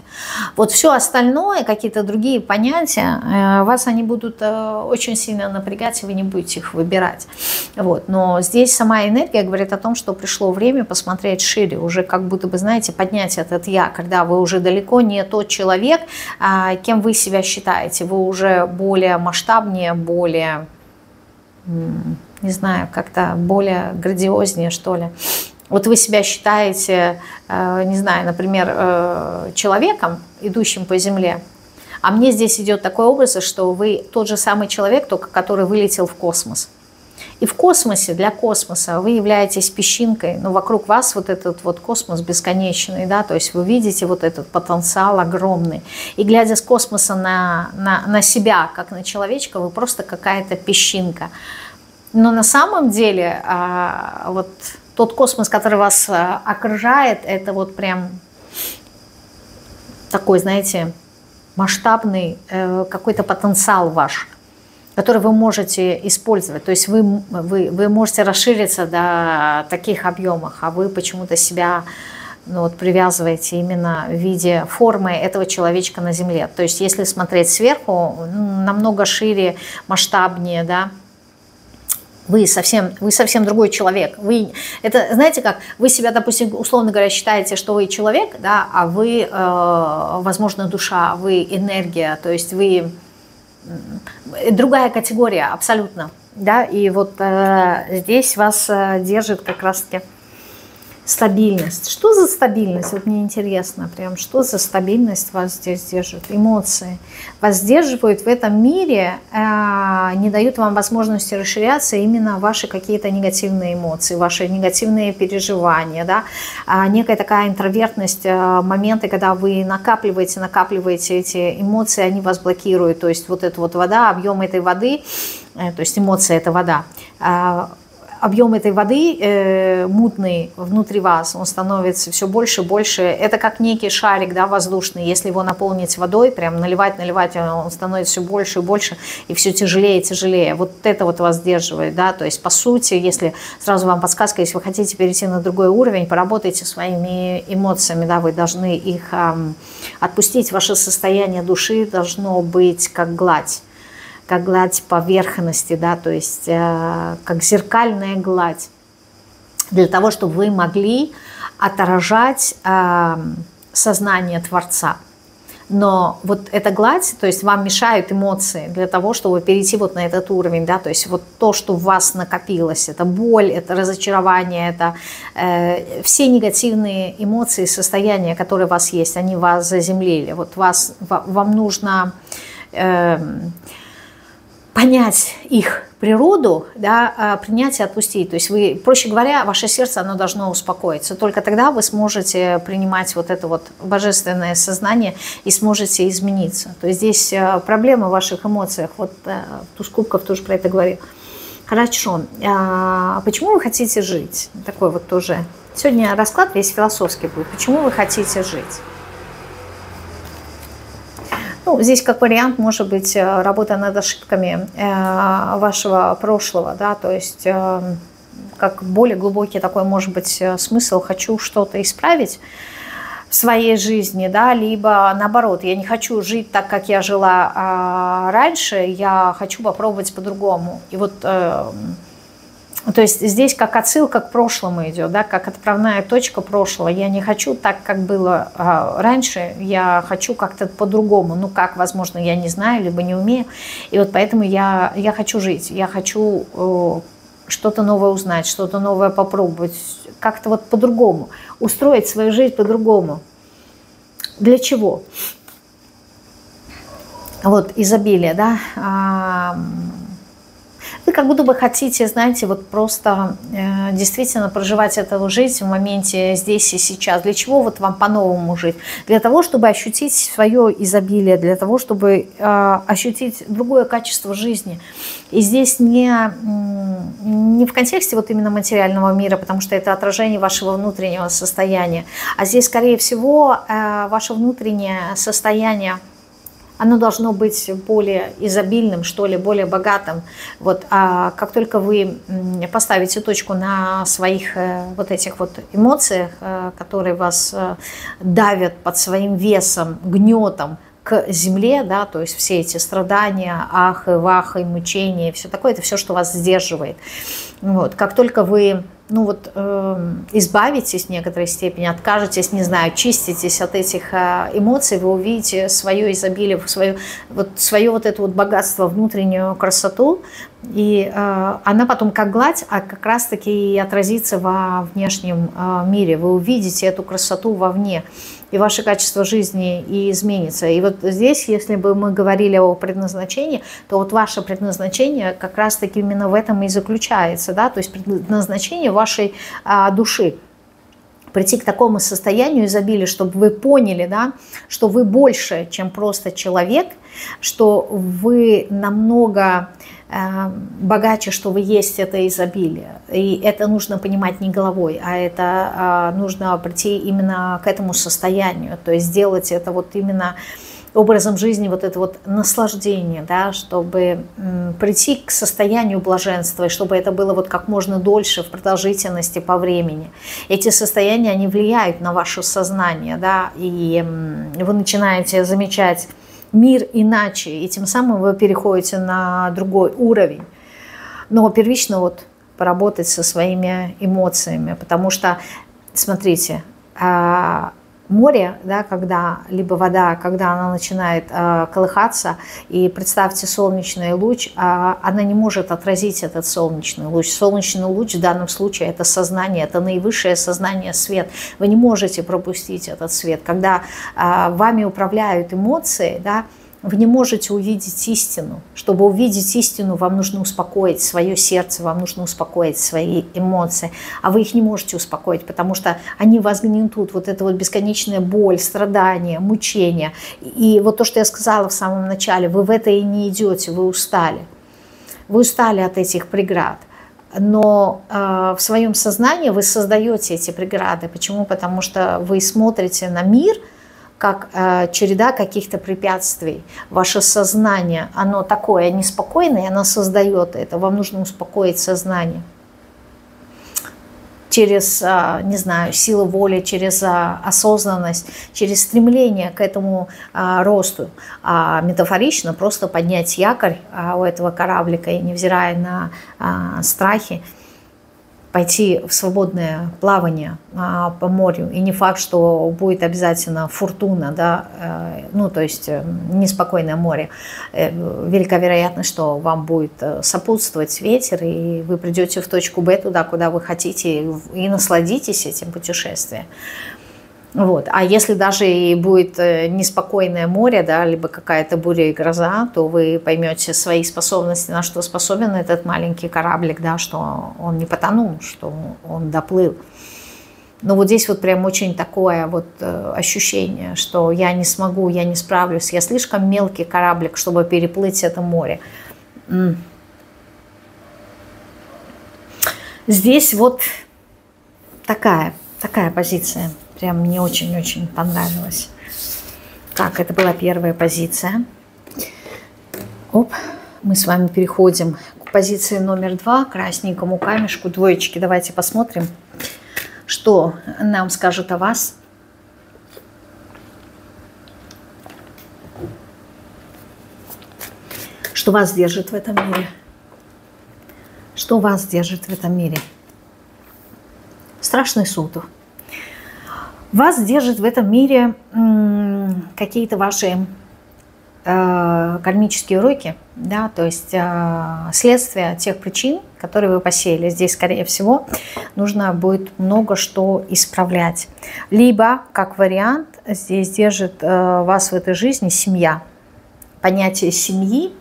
Вот все остальное, какие-то другие понятия, вас они будут очень сильно напрягать, и вы не будете их выбирать. Вот. Но здесь сама энергия говорит о том, что пришло время посмотреть шире, уже как будто бы, знаете, поднять этот якорь, да, вы уже далеко не тот человек, кем вы себя считаете, вы уже более масштабнее, более, не знаю, как-то более грандиознее, что ли. Вот вы себя считаете, не знаю, например, человеком, идущим по земле, а мне здесь идет такой образ, что вы тот же самый человек, только который вылетел в космос. И в космосе, для космоса вы являетесь песчинкой, но вокруг вас вот этот вот космос бесконечный, да, то есть вы видите вот этот потенциал огромный. И глядя с космоса на себя, как на человечка, вы просто какая-то песчинка. Но на самом деле вот тот космос, который вас окружает, это вот прям такой, знаете, масштабный какой-то потенциал ваш, который вы можете использовать. То есть вы можете расшириться до таких объемов, а вы почему-то себя ну, вот привязываете именно в виде формы этого человечка на Земле. То есть если смотреть сверху, намного шире, масштабнее, да, вы совсем другой человек. Вы, это, знаете как, вы себя, допустим, условно говоря, считаете, что вы человек, да, а вы, возможно, душа, вы энергия, то есть вы другая категория абсолютно, да, и вот здесь вас держит как раз-таки стабильность. Что за стабильность? Вот мне интересно, прям, что за стабильность вас здесь держит? Эмоции. Вас сдерживают в этом мире, не дают вам возможности расширяться именно ваши какие-то негативные эмоции, ваши негативные переживания, да? Некая такая интровертность, моменты, когда вы накапливаете эти эмоции, они вас блокируют. То есть вот эта вот вода, объем этой воды, то есть эмоция – это вода, объем этой воды мутный внутри вас, он становится все больше и больше. Это как некий шарик, да, воздушный. Если его наполнить водой, прям наливать, он становится все больше и больше, и все тяжелее и тяжелее. Вот это вот вас сдерживает, да. То есть, по сути, если сразу вам подсказка, если вы хотите перейти на другой уровень, поработайте своими эмоциями, да, вы должны их отпустить. Ваше состояние души должно быть как гладь поверхности, да, то есть как зеркальная гладь, для того, чтобы вы могли отражать сознание Творца. Но вот эта гладь, то есть вам мешают эмоции для того, чтобы перейти вот на этот уровень, да, то есть вот то, что в вас накопилось, это боль, это разочарование, это все негативные эмоции, состояния, которые у вас есть, они вас заземлили. Вот вам нужно понять их природу, да, принять и отпустить. То есть вы, проще говоря, ваше сердце, оно должно успокоиться. Только тогда вы сможете принимать вот это вот божественное сознание и сможете измениться. То есть здесь проблема в ваших эмоциях. Вот туз кубков тоже про это говорил. Хорошо. Почему вы хотите жить? Такой вот тоже. Сегодня расклад весь философский будет. Почему вы хотите жить? Ну, здесь как вариант может быть работа над ошибками вашего прошлого, да, то есть как более глубокий такой может быть смысл, хочу что-то исправить в своей жизни, да, либо наоборот, я не хочу жить так, как я жила раньше, я хочу попробовать по-другому. И вот, то есть здесь как отсылка к прошлому идет, да, как отправная точка прошлого. Я не хочу так, как было раньше, я хочу как-то по-другому. Ну как, возможно, я не знаю, либо не умею. И вот поэтому я хочу жить, я хочу что-то новое узнать, что-то новое попробовать, как-то вот по-другому, устроить свою жизнь по-другому. Для чего? Вот изобилие, да. Вы как будто бы хотите, знаете, вот просто действительно проживать эту жизнь в моменте здесь и сейчас. Для чего вот вам по-новому жить? Для того, чтобы ощутить свое изобилие, для того, чтобы ощутить другое качество жизни. И здесь не в контексте вот именно материального мира, потому что это отражение вашего внутреннего состояния, а здесь, скорее всего, ваше внутреннее состояние, оно должно быть более изобильным, что ли, более богатым. Вот, а как только вы поставите точку на своих вот этих вот эмоциях, которые вас давят под своим весом, гнетом к земле, да, то есть все эти страдания, ахы, вахы, мучения, все такое, это все, что вас сдерживает. Вот, как только вы избавитесь в некоторой степени, откажетесь, не знаю, чиститесь от этих эмоций, вы увидите свое изобилие, свое вот это вот богатство, внутреннюю красоту, и она потом как гладь, а как раз-таки и отразится во внешнем мире. Вы увидите эту красоту вовне, и ваше качество жизни и изменится. И вот здесь, если бы мы говорили о предназначении, то вот ваше предназначение как раз-таки именно в этом и заключается, да, то есть предназначение вашей души. Прийти к такому состоянию изобилия, чтобы вы поняли, да, что вы больше, чем просто человек, что вы намного богаче, что вы есть это изобилие. И это нужно понимать не головой, а это нужно прийти именно к этому состоянию, то есть сделать это вот именно образом жизни вот это вот наслаждение, да, чтобы прийти к состоянию блаженства, и чтобы это было вот как можно дольше в продолжительности по времени. Эти состояния, они влияют на ваше сознание, да, и вы начинаете замечать мир иначе, и тем самым вы переходите на другой уровень. Но первично вот поработать со своими эмоциями, потому что, смотрите, море, да, когда, либо вода, когда она начинает колыхаться, и представьте солнечный луч, она не может отразить этот солнечный луч. Солнечный луч в данном случае это сознание, это наивысшее сознание, свет. Вы не можете пропустить этот свет. Когда вами управляют эмоции, да, вы не можете увидеть истину. Чтобы увидеть истину, вам нужно успокоить свое сердце, вам нужно успокоить свои эмоции. А вы их не можете успокоить, потому что они вас гнетут. Вот эта вот бесконечная боль, страдания, мучения. И вот то, что я сказала в самом начале, вы в это и не идете, вы устали. Вы устали от этих преград. Но в своем сознании вы создаете эти преграды. Почему? Потому что вы смотрите на мир как череда каких-то препятствий. Ваше сознание, оно такое неспокойное, оно создает это. Вам нужно успокоить сознание. Через, не знаю, силу воли, через осознанность, через стремление к этому росту. А метафорично просто поднять якорь у этого кораблика и, невзирая на страхи, пойти в свободное плавание по морю. И не факт, что будет обязательно фортуна, да, ну, то есть неспокойное море. Велика вероятность, что вам будет сопутствовать ветер, и вы придете в точку Б, туда, куда вы хотите, и насладитесь этим путешествием. Вот. А если даже и будет неспокойное море, да, либо какая-то буря и гроза, то вы поймете свои способности, на что способен этот маленький кораблик, да, что он не потонул, что он доплыл. Но вот здесь вот прям очень такое вот ощущение, что я не смогу, я не справлюсь, я слишком мелкий кораблик, чтобы переплыть это море. Здесь вот такая позиция. Прям мне очень-очень понравилось. Так, это была первая позиция. Оп, мы с вами переходим к позиции номер 2, красненькому камешку, двоечки. Давайте посмотрим, что нам скажут о вас. Что вас держит в этом мире? Что вас держит в этом мире? Страшный суд. Вас держит в этом мире какие-то ваши кармические уроки, да, то есть следствие тех причин, которые вы посеяли. Здесь, скорее всего, нужно будет много что исправлять. Либо, как вариант, здесь держит вас в этой жизни семья. Понятие семьи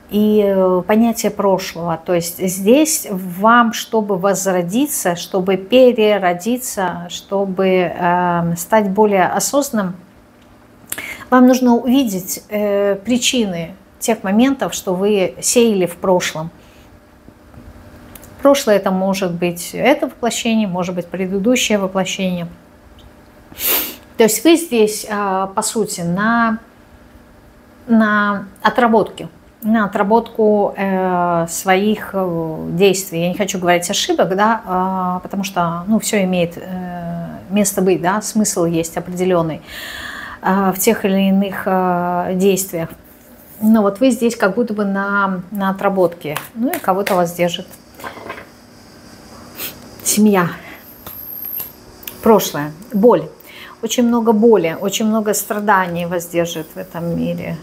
и понятие прошлого. То есть здесь вам, чтобы возродиться, чтобы переродиться, чтобы стать более осознанным, вам нужно увидеть причины тех моментов, что вы сеяли в прошлом. Прошлое это может быть это воплощение, может быть предыдущее воплощение. То есть вы здесь, по сути, на отработке. На отработку своих действий. Я не хочу говорить ошибок, да, потому что все имеет место быть, да, смысл есть определенный в тех или иных действиях. Но вот вы здесь как будто бы на отработке. Ну и кого-то вас держит. Семья. Прошлое. Боль. Очень много боли, очень много страданий вас держит в этом мире.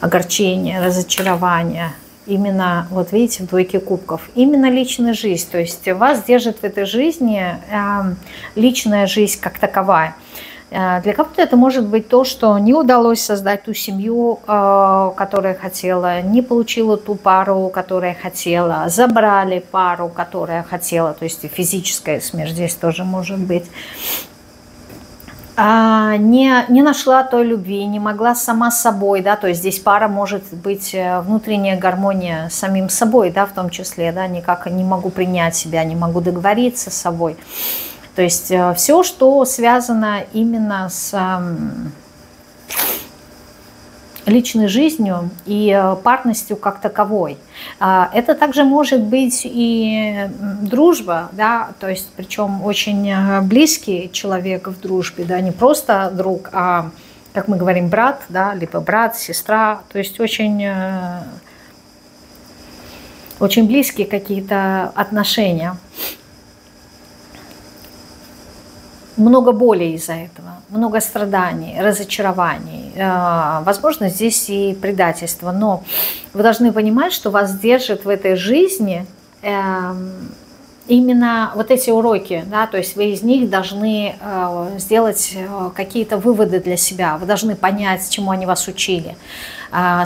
Огорчение, разочарование. Именно, вот видите, в двойке кубков. Именно личная жизнь. То есть вас держит в этой жизни личная жизнь как таковая. Для кого-то это может быть то, что не удалось создать ту семью, которую хотела, не получила ту пару, которую хотела, забрали пару, которую хотела. То есть и физическая смерть здесь тоже может быть. Не нашла той любви, не могла сама с собой, да, то есть здесь пара может быть внутренняя гармония с самим собой, да, в том числе, да, никак не могу принять себя, не могу договориться с собой. То есть все, что связано именно с личной жизнью и парностью как таковой. Это также может быть и дружба, да, то есть причем очень близкий человек в дружбе, да, не просто друг, а, как мы говорим, брат, да, либо брат, сестра, то есть очень близкие какие-то отношения. Много боли из-за этого, много страданий, разочарований. Возможно, здесь и предательство. Но вы должны понимать, что вас держит в этой жизни именно вот эти уроки. Да? То есть вы из них должны сделать какие-то выводы для себя. Вы должны понять, чему они вас учили,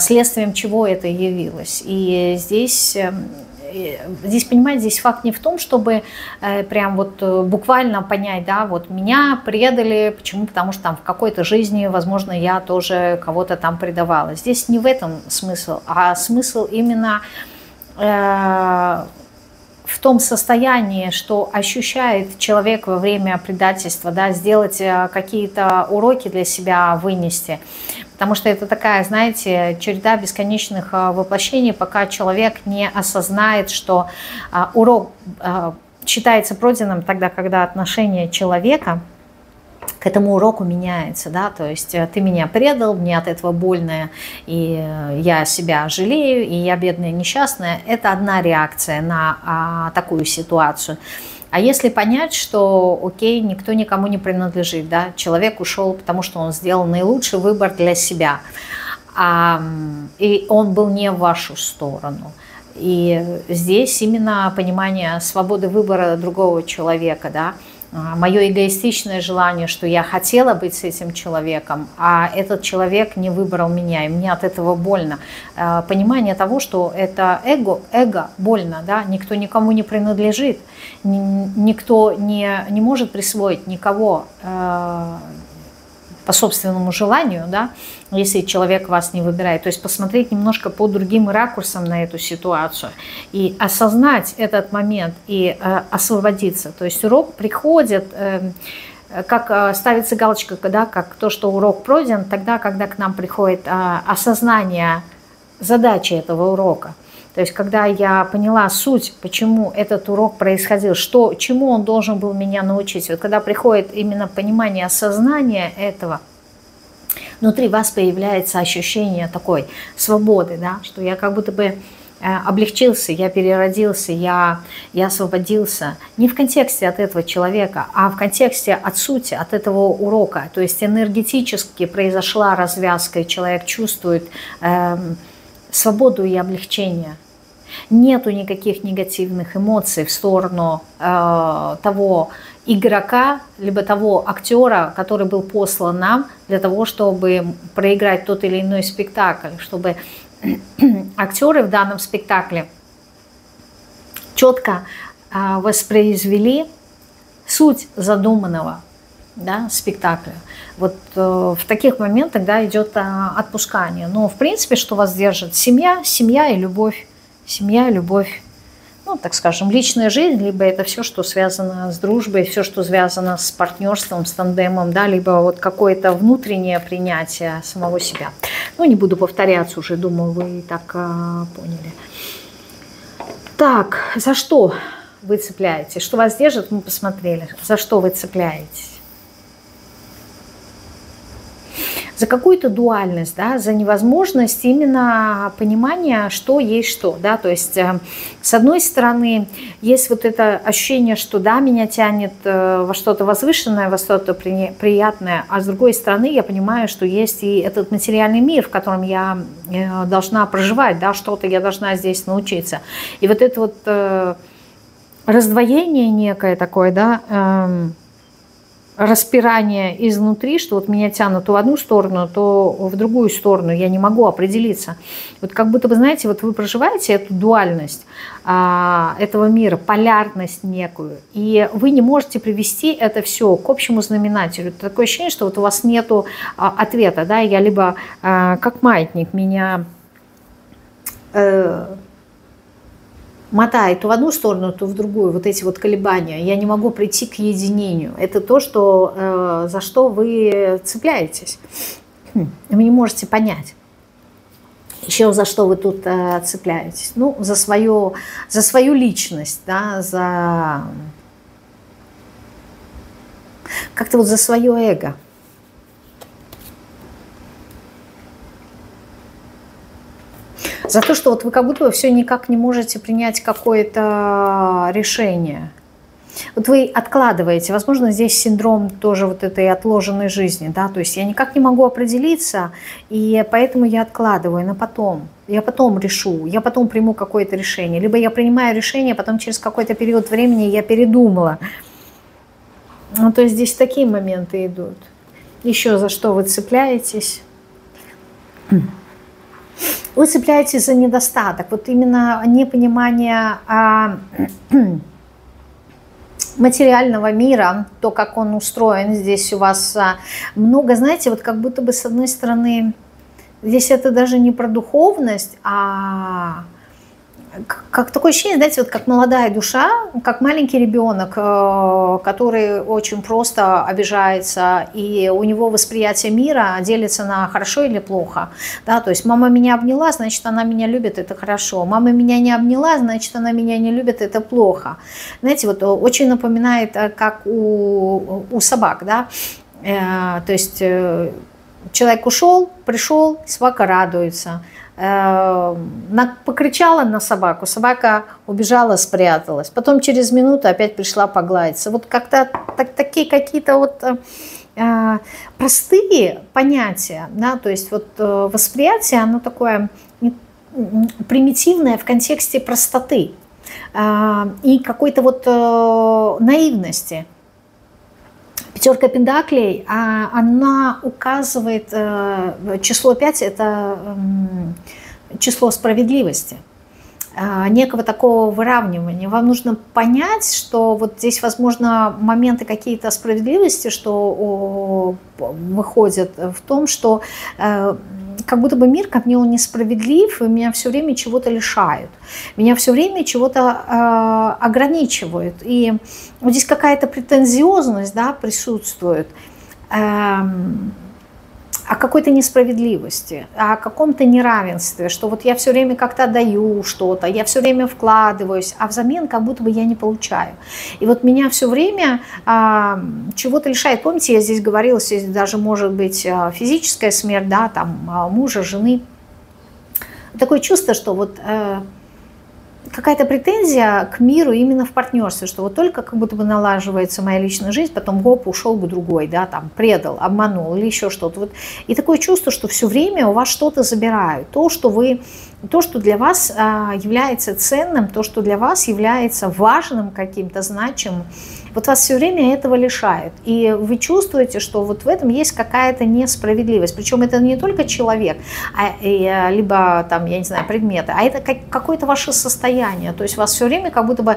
следствием чего это явилось. И здесь, понимаете, здесь факт не в том, чтобы прям вот буквально понять, да, вот меня предали, почему? Потому что там в какой-то жизни, возможно, я тоже кого-то там предавала. Здесь не в этом смысл, а смысл именно в том состоянии, что ощущает человек во время предательства, да, сделать какие-то уроки для себя, вынести. Потому что это такая, знаете, череда бесконечных воплощений, пока человек не осознает, что урок считается пройденным тогда, когда отношение человека к этому уроку меняется, да, то есть ты меня предал, мне от этого больно, и я себя жалею, и я бедная, несчастная. Это одна реакция на такую ситуацию. А если понять, что, окей, никто никому не принадлежит, да, человек ушел, потому что он сделал наилучший выбор для себя, и он был не в вашу сторону. И здесь именно понимание свободы выбора другого человека, да, мое эгоистичное желание, что я хотела быть с этим человеком, а этот человек не выбрал меня, и мне от этого больно. Понимание того, что это эго больно, да, никто никому не принадлежит, никто не может присвоить никого по собственному желанию, да, если человек вас не выбирает. То есть посмотреть немножко по другим ракурсам на эту ситуацию и осознать этот момент и освободиться. То есть урок приходит, как ставится галочка, да, как то, что урок пройден, тогда, когда к нам приходит осознание задачи этого урока. То есть, когда я поняла суть, почему этот урок происходил, чему он должен был меня научить, вот когда приходит именно понимание, осознание этого, внутри вас появляется ощущение такой свободы, да, что я как будто бы облегчился, я переродился, я освободился. Не в контексте от этого человека, а в контексте от сути, от этого урока. То есть энергетически произошла развязка, и человек чувствует свободу и облегчение. Нету никаких негативных эмоций в сторону того игрока, либо того актера, который был послан нам для того, чтобы проиграть тот или иной спектакль, чтобы актеры в данном спектакле четко воспроизвели суть задуманного, да, спектакля. Вот в таких моментах, да, идет отпускание. Но в принципе, что вас держит? Семья и любовь. Семья, любовь, ну, так скажем, личная жизнь, либо это все, что связано с дружбой, все, что связано с партнерством, с тандемом, да, либо вот какое-то внутреннее принятие самого себя. Ну, не буду повторяться уже, думаю, вы и так поняли. Так, за что вы цепляетесь? Что вас держит, мы посмотрели. За что вы цепляетесь? За какую-то дуальность, да, за невозможность именно понимания, что есть что. Да? То есть, с одной стороны, есть вот это ощущение, что да, меня тянет во что-то возвышенное, во что-то приятное, а с другой стороны, я понимаю, что есть и этот материальный мир, в котором я должна проживать, да, что-то я должна здесь научиться. И вот это вот раздвоение некое такое, да, распирание изнутри, что вот меня тянут то в одну сторону, то в другую сторону, я не могу определиться. Вот как будто бы, знаете, вот вы проживаете эту дуальность этого мира, полярность некую, и вы не можете привести это все к общему знаменателю. Это такое ощущение, что вот у вас нету ответа, да, я либо как маятник, меня мотает то в одну сторону, то в другую, вот эти вот колебания. Я не могу прийти к единению. Это то, что, за что вы цепляетесь. Вы не можете понять. Еще за что вы тут цепляетесь? Ну, за свою личность, да, как-то вот за свое эго. За то, что вот вы как будто бы все никак не можете принять какое-то решение. Вот вы откладываете, возможно, здесь синдром тоже вот этой отложенной жизни, да, то есть я никак не могу определиться, и поэтому я откладываю на потом. Я потом решу, я потом приму какое-то решение. Либо я принимаю решение, потом через какой-то период времени я передумала. Ну, то есть здесь такие моменты идут. Еще за что вы цепляетесь? Вы цепляетесь за недостаток, вот именно непонимание материального мира, то, как он устроен. Здесь у вас много, знаете, вот как будто бы с одной стороны, здесь это даже не про духовность, а как такое ощущение, знаете, вот как молодая душа, как маленький ребенок, который очень просто обижается, и у него восприятие мира делится на хорошо или плохо. Да, то есть мама меня обняла, значит, она меня любит, это хорошо. Мама меня не обняла, значит, она меня не любит, это плохо. Знаете, вот очень напоминает, как у собак, да, то есть человек ушел, пришел, собака радуется. Покричала на собаку, собака убежала, спряталась. Потом через минуту опять пришла погладиться. Вот как-то такие какие-то вот простые понятия, да, то есть вот восприятие, оно такое примитивное в контексте простоты и какой-то вот наивности. Пятерка пентаклей, она указывает, число 5 – это число справедливости, некого такого выравнивания. Вам нужно понять, что вот здесь, возможно, моменты какие-то справедливости, что выходят в том, что как будто бы мир ко мне он несправедлив, и меня все время чего-то лишают, меня все время чего-то ограничивают. И вот здесь какая-то претензиозность, да, присутствует о какой-то несправедливости, о каком-то неравенстве, что вот я все время как-то даю что-то, я все время вкладываюсь, а взамен как будто бы я не получаю. И вот меня все время чего-то лишает. Помните, я здесь говорила, здесь даже может быть физическая смерть, да, там мужа, жены. Такое чувство, что вот какая-то претензия к миру именно в партнерстве, что вот только как будто бы налаживается моя личная жизнь, потом гоп, ушел бы другой, да, там, предал, обманул или еще что-то. Вот. И такое чувство, что все время у вас что-то забирают, то, что для вас является ценным, то, что для вас является важным каким-то, значимым, вот вас все время этого лишают. И вы чувствуете, что вот в этом есть какая-то несправедливость. Причем это не только человек, либо там, я не знаю, предметы, а это какое-то ваше состояние. То есть вас все время как будто бы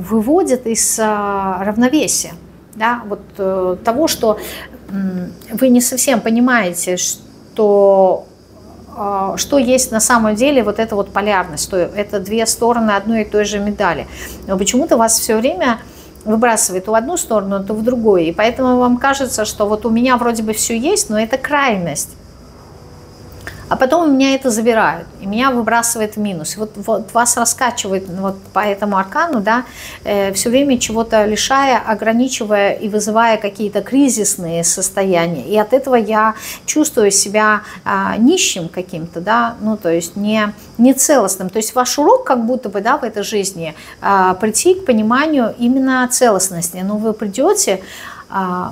выводит из равновесия. Да? Вот того, что вы не совсем понимаете, что есть на самом деле вот эта вот полярность, что это две стороны одной и той же медали. Но почему-то вас все время выбрасывает то в одну сторону, то в другую. И поэтому вам кажется, что вот у меня вроде бы все есть, но это крайность. А потом у меня это забирают, и меня выбрасывает в минус. И вот вас раскачивает вот по этому аркану, да, все время чего-то лишая, ограничивая и вызывая какие-то кризисные состояния. И от этого я чувствую себя нищим каким-то, да, ну, то есть не целостным. То есть ваш урок как будто бы, да, в этой жизни прийти к пониманию именно целостности. Но вы придете,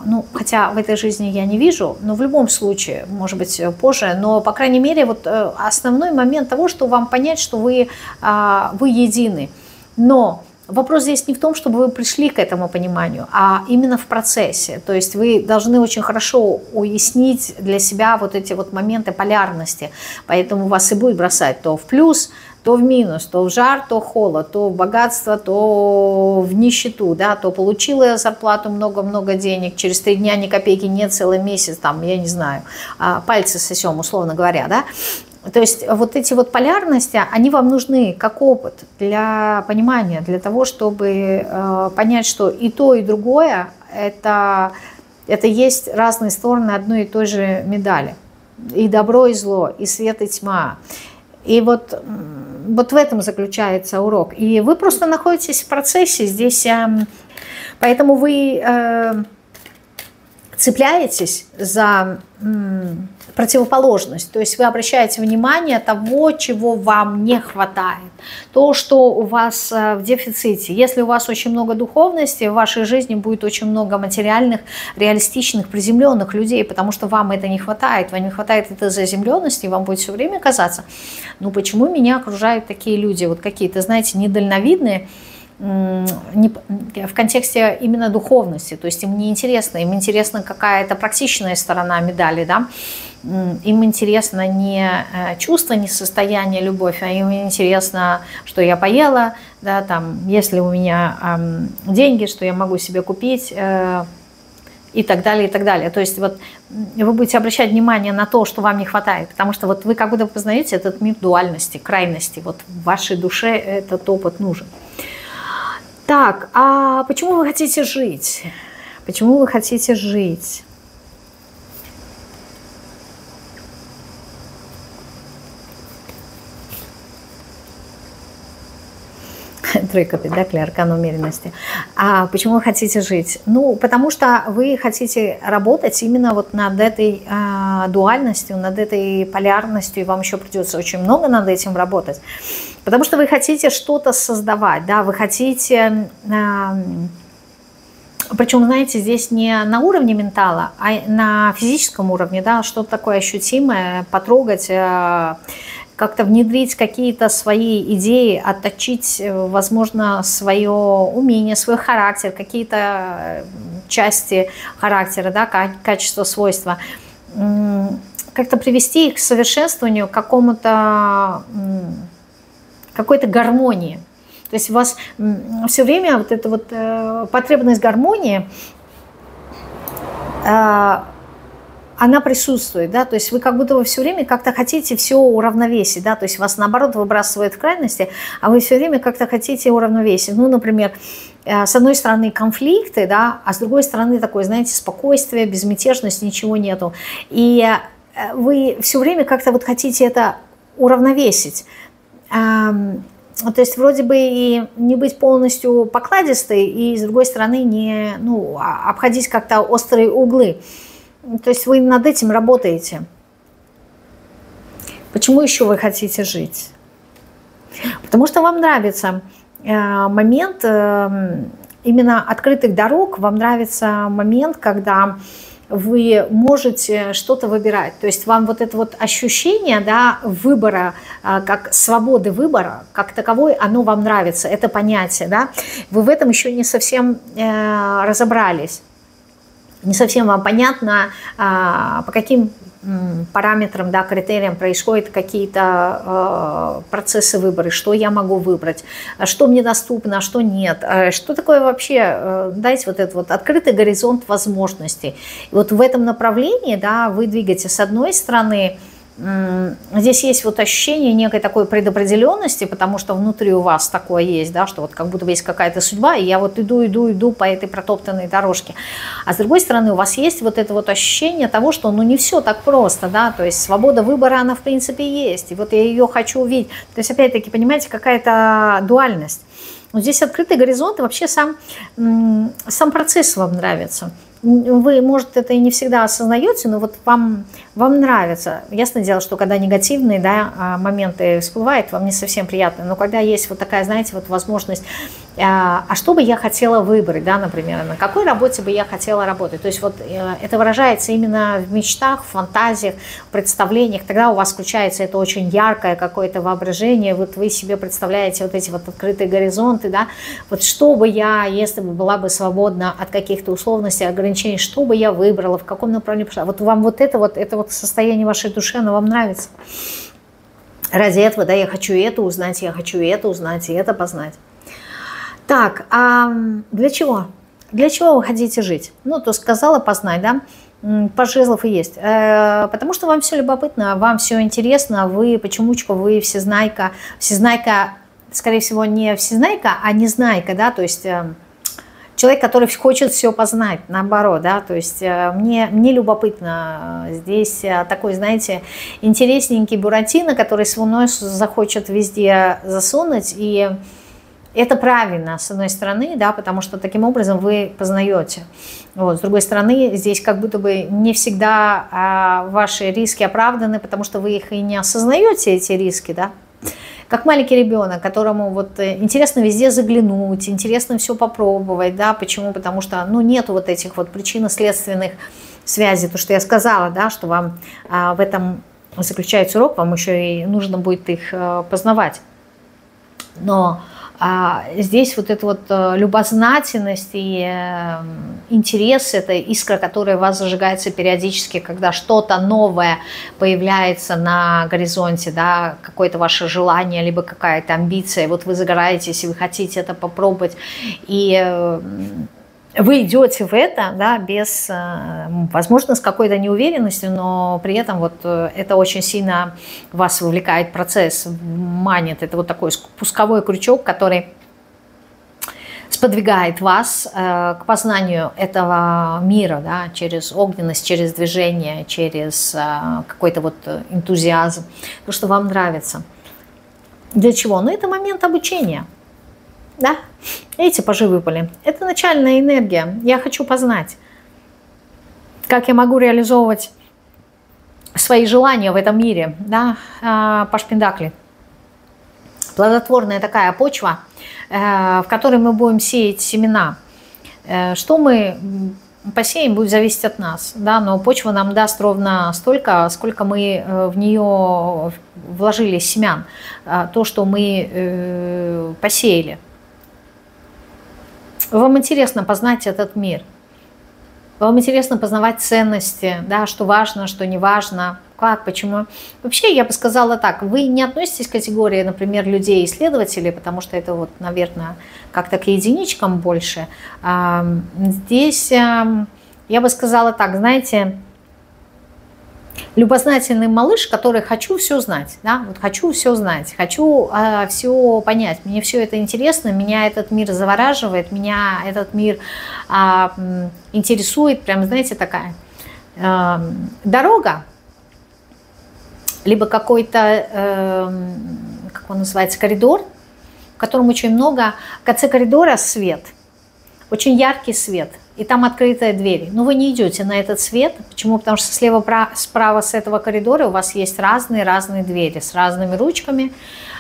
ну, хотя в этой жизни я не вижу, но в любом случае, может быть, позже, но, по крайней мере, вот основной момент того, что вам понять, что вы едины. Но вопрос здесь не в том, чтобы вы пришли к этому пониманию, а именно в процессе. То есть вы должны очень хорошо уяснить для себя вот эти вот моменты полярности, поэтому вас и будет бросать то в плюс, то в минус, то в жар, то в холод, то в богатство, то в нищету, да, то получила зарплату много-много денег, через 3 дня ни копейки нет, целый месяц, там, я не знаю, пальцы сосем, условно говоря, да, То есть вот эти вот полярности, они вам нужны как опыт для понимания, для того, чтобы понять, что и то, и другое это есть разные стороны одной и той же медали. И добро, и зло, и свет, и тьма. И вот в этом заключается урок. И вы просто находитесь в процессе здесь, поэтому вы цепляетесь за противоположность, то есть вы обращаете внимание того, чего вам не хватает, то, что у вас в дефиците. Если у вас очень много духовности, в вашей жизни будет очень много материальных, реалистичных, приземленных людей, потому что вам это не хватает, вам не хватает этой заземленности, и вам будет все время казаться, ну почему меня окружают такие люди, вот какие-то, знаете, недальновидные, в контексте именно духовности, то есть им не интересно, им интересна какая-то практичная сторона медали, да, им интересно не чувство, не состояние, любовь, а им интересно, что я поела, да, там, если у меня деньги, что я могу себе купить, и так далее, и так далее. То есть вот вы будете обращать внимание на то, что вам не хватает, потому что вот вы как будто познаете этот мир дуальности, крайности, вот в вашей душе этот опыт нужен. Так, а почему вы хотите жить? Почему вы хотите жить? Тройка педаклей, аркан умеренности. А почему вы хотите жить? Ну, потому что вы хотите работать именно вот над этой дуальностью, над этой полярностью, и вам еще придется очень много над этим работать. Потому что вы хотите что-то создавать, да, вы хотите... Причем, знаете, здесь не на уровне ментала, а на физическом уровне, да, что-то такое ощутимое, потрогать, как-то внедрить какие-то свои идеи, отточить, возможно, свое умение, свой характер, какие-то части характера, да, качества, свойства, как-то привести их к совершенствованию, к какому-то, какой-то гармонии. То есть у вас все время вот эта вот потребность гармонии, она присутствует, да, то есть вы как будто бы все время как-то хотите все уравновесить, да, то есть вас наоборот выбрасывает в крайности, а вы все время как-то хотите уравновесить. Ну, например, с одной стороны конфликты, да, а с другой стороны такое, знаете, спокойствие, безмятежность, ничего нету. И вы все время как-то вот хотите это уравновесить. То есть вроде бы и не быть полностью покладистой, и с другой стороны не, ну, обходить как-то острые углы. То есть вы над этим работаете. Почему еще вы хотите жить? Потому что вам нравится момент именно открытых дорог, вам нравится момент, когда вы можете что-то выбирать. То есть вам вот это вот ощущение, да, выбора, как свободы выбора, как таковой, оно вам нравится, это понятие, да. Вы в этом еще не совсем разобрались. Не совсем вам понятно, по каким параметрам, да, критериям происходят какие-то процессы выбора, что я могу выбрать, что мне доступно, а что нет. Что такое вообще, дайте вот этот вот открытый горизонт возможностей. И вот в этом направлении, да, вы двигаетесь с одной стороны. Здесь есть вот ощущение некой такой предопределенности, потому что внутри у вас такое есть, да, что вот как будто бы есть какая-то судьба, и я вот иду по этой протоптанной дорожке. А с другой стороны у вас есть вот это вот ощущение того, что ну не все так просто, да, то есть свобода выбора, она в принципе есть, и вот я ее хочу увидеть. То есть опять-таки, понимаете, какая-то дуальность. Но здесь открытый горизонт, и вообще сам процесс вам нравится. Вы, может, это и не всегда осознаете, но вот вам нравится. Ясное дело, что когда негативные, да, моменты всплывают, вам не совсем приятно. Но когда есть вот такая, знаете, вот возможность, а что бы я хотела выбрать, да, например, на какой работе бы я хотела работать. То есть вот это выражается именно в мечтах, в фантазиях, в представлениях. Тогда у вас включается это очень яркое какое-то воображение. Вот вы себе представляете вот эти вот открытые горизонты, да. Вот что бы я, если бы была бы свободна от каких-то условностей, ограничений, что бы я выбрала, в каком направлении пошла. Вот вам вот это состояние вашей души, оно вам нравится. Ради этого, да, я хочу это узнать, я хочу это узнать, и это познать. Так, а для чего? Для чего вы хотите жить? Ну, то сказала познать, да? Паж жезлов и есть. Потому что вам все любопытно, вам все интересно, вы почемучка, вы всезнайка. Всезнайка, скорее всего, не всезнайка, а незнайка, да, то есть человек, который хочет все познать, наоборот, да, то есть мне любопытно. Здесь такой, знаете, интересненький Буратино, который свой нос захочет везде засунуть, и это правильно, с одной стороны, да, потому что таким образом вы познаете. Вот, с другой стороны, здесь как будто бы не всегда ваши риски оправданы, потому что вы их и не осознаете, эти риски, да. Как маленький ребенок, которому вот интересно везде заглянуть, интересно все попробовать, да, почему? Потому что, ну, нет вот этих вот причинно-следственных связей, то, что я сказала, да, что вам в этом заключается урок, вам еще и нужно будет их познавать. Но здесь вот эта вот любознательность и интерес, это искра, которая у вас зажигается периодически, когда что-то новое появляется на горизонте, да, какое-то ваше желание, либо какая-то амбиция, вот вы загораетесь, и вы хотите это попробовать, и вы идете в это, да, без, возможно, с какой-то неуверенностью, но при этом вот это очень сильно вас вовлекает в процесс, манит. Это вот такой спусковой крючок, который сподвигает вас к познанию этого мира, да, через огненность, через движение, через какой-то вот энтузиазм, то, что вам нравится. Для чего? Ну, это момент обучения. Да, эти пажи выпали. Это начальная энергия. Я хочу познать, как я могу реализовывать свои желания в этом мире. Да, паж пентаклей. Плодотворная такая почва, в которой мы будем сеять семена. Что мы посеем, будет зависеть от нас. Да, но почва нам даст ровно столько, сколько мы в нее вложили семян. То, что мы посеяли. Вам интересно познать этот мир. Вам интересно познавать ценности, да, что важно, что не важно, как, почему. Вообще, я бы сказала так, вы не относитесь к категории, например, людей-исследователей, потому что это, вот, наверное, как-то к единичкам больше. Здесь я бы сказала так, знаете, любознательный малыш, который хочу все знать, да, вот хочу все знать, хочу все понять, мне все это интересно, меня этот мир завораживает, меня этот мир интересует, прям, знаете, такая дорога, либо какой-то, как он называется, коридор, в котором очень много, в конце коридора свет, очень яркий свет. И там открытая дверь. Но вы не идете на этот свет. Почему? Потому что слева, справа с этого коридора у вас есть разные двери с разными ручками,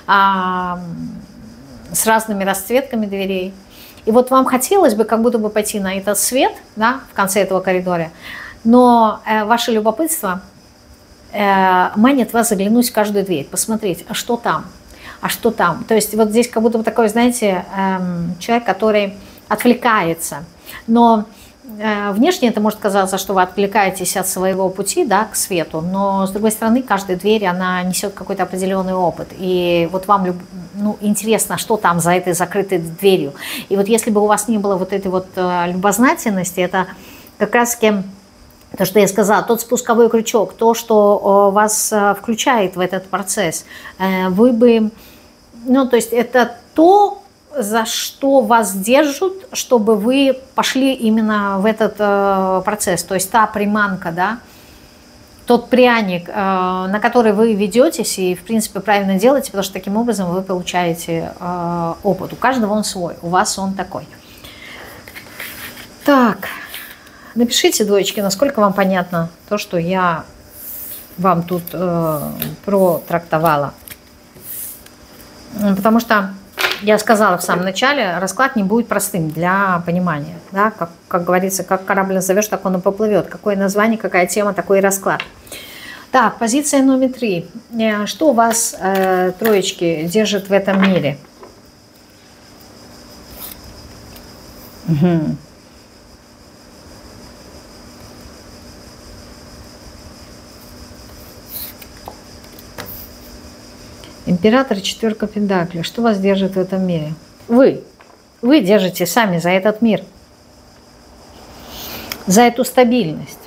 с разными расцветками дверей. И вот вам хотелось бы как будто бы пойти на этот свет, да, в конце этого коридора, но ваше любопытство манит вас заглянуть в каждую дверь, посмотреть, а что там, а что там. То есть вот здесь как будто бы такой, знаете, человек, который отвлекается. Но внешне это может казаться, что вы отвлекаетесь от своего пути, да, к свету, но с другой стороны, каждая дверь, она несет какой-то определенный опыт. И вот вам интересно, что там за этой закрытой дверью. И вот если бы у вас не было вот этой вот любознательности, это как раз-таки то, что я сказала, тот спусковой крючок, то, что вас включает в этот процесс, вы бы, ну, то есть это то, за что вас держат, чтобы вы пошли именно в этот процесс. То есть та приманка, да, тот пряник, на который вы ведетесь и, в принципе, правильно делаете, потому что таким образом вы получаете опыт. У каждого он свой, у вас он такой. Так, напишите, двоечки, насколько вам понятно то, что я вам тут протрактовала. Потому что я сказала в самом начале, расклад не будет простым для понимания. Да? Как говорится, как корабль назовешь, так он и поплывет. Какое название, какая тема, такой и расклад. Так, позиция номер 3. Что вас, троечки, держит в этом мире? Угу. Император и четверка пентаклей. Что вас держит в этом мире? Вы держите сами за этот мир, за эту стабильность.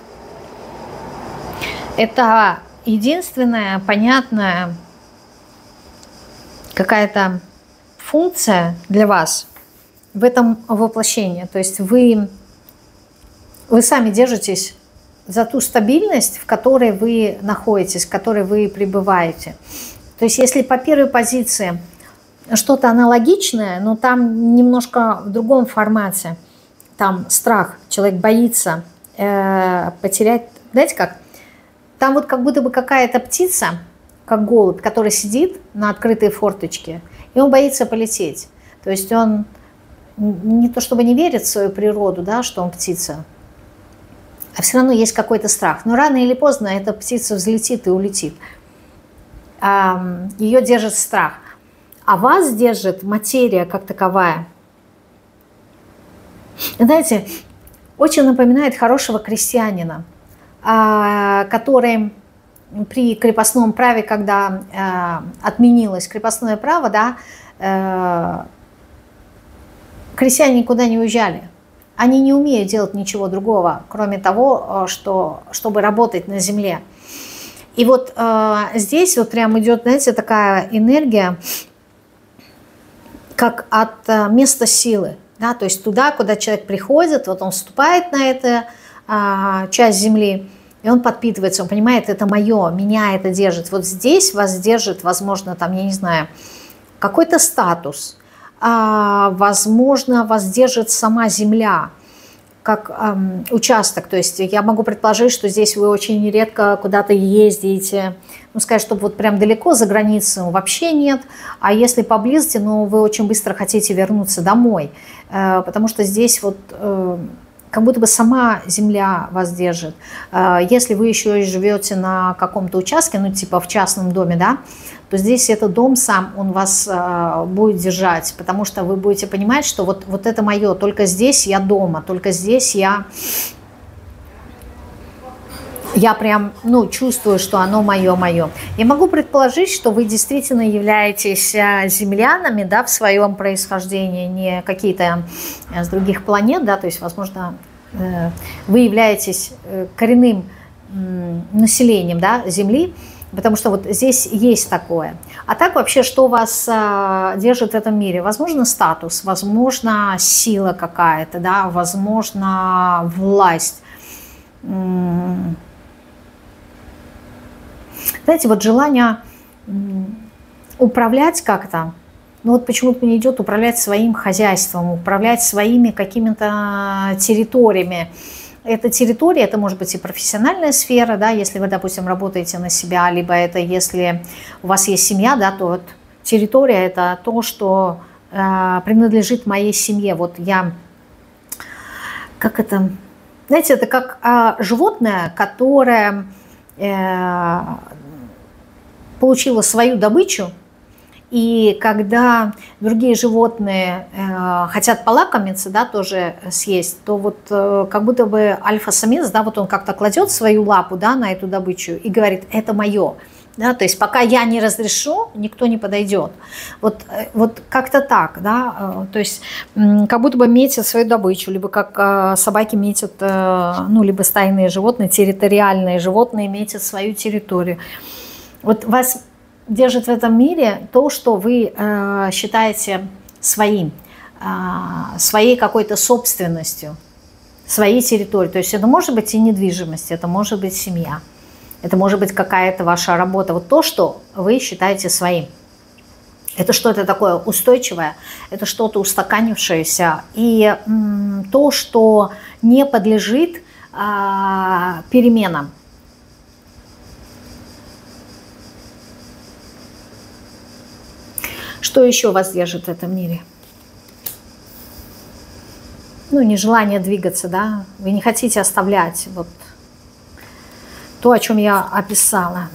Это единственная понятная какая-то функция для вас в этом воплощении. То есть вы сами держитесь за ту стабильность, в которой вы находитесь, в которой вы пребываете. То есть если по первой позиции что-то аналогичное, но там немножко в другом формате, там страх, человек боится потерять, знаете как, там вот как будто бы какая-то птица, как голубь, который сидит на открытой форточке, и он боится полететь. То есть он не то чтобы не верит в свою природу, да, что он птица, а все равно есть какой-то страх. Но рано или поздно эта птица взлетит и улетит. Ее держит страх. А вас держит материя как таковая. Знаете, очень напоминает хорошего крестьянина, который при крепостном праве, когда отменилось крепостное право, да, крестьяне никуда не уезжали. Они не умеют делать ничего другого, кроме того, чтобы работать на земле. И вот здесь вот прям идет, знаете, такая энергия, как от места силы. Да? То есть туда, куда человек приходит, вот он вступает на эту часть земли, и он подпитывается, он понимает, это мое, меня это держит. Вот здесь вас держит, возможно, там, я не знаю, какой-то статус, возможно, вас держит сама земля, как участок. То есть я могу предположить, что здесь вы очень редко куда-то ездите, ну, сказать, чтобы вот прям далеко за границу вообще нет, а если поблизости, ну, вы очень быстро хотите вернуться домой, потому что здесь вот как будто бы сама земля вас держит. Если вы еще и живете на каком-то участке, ну, типа в частном доме, да, то здесь этот дом сам, он вас будет держать, потому что вы будете понимать, что вот это мое, только здесь я дома, только здесь я прям, ну, чувствую, что оно мое. Я могу предположить, что вы действительно являетесь землянами, да, в своем происхождении, не какие-то с других планет, да, то есть, возможно, вы являетесь коренным населением, да, Земли, потому что вот здесь есть такое. А так вообще, что вас держит в этом мире? Возможно, статус, возможно, сила какая-то, да, возможно, власть. Знаете, вот желание управлять как-то, ну вот почему-то мне идет управлять своим хозяйством, управлять своими какими-то территориями. Эта территория, это может быть и профессиональная сфера, да, если вы, допустим, работаете на себя, либо это если у вас есть семья, да, то вот территория – это то, что принадлежит моей семье. Вот я, как это, знаете, это как животное, которое получила свою добычу, и когда другие животные хотят полакомиться, да, тоже съесть, то вот как будто бы альфа-самец, да, вот он как-то кладет свою лапу, да, на эту добычу и говорит, это мое. Да, то есть пока я не разрешу, никто не подойдет. Вот как-то так, да, то есть как будто бы метят свою добычу, либо как собаки метят, ну, либо стайные животные, территориальные животные метят свою территорию. Вот вас держит в этом мире то, что вы считаете своим, своей какой-то собственностью, своей территорией. То есть это может быть и недвижимость, это может быть семья. Это может быть какая-то ваша работа. Вот то, что вы считаете своим. Это что-то такое устойчивое, это что-то устаканившееся. И то, что не подлежит переменам. Что еще вас держит в этом мире? Ну, нежелание двигаться, да? Вы не хотите оставлять вот то, о чем я описала.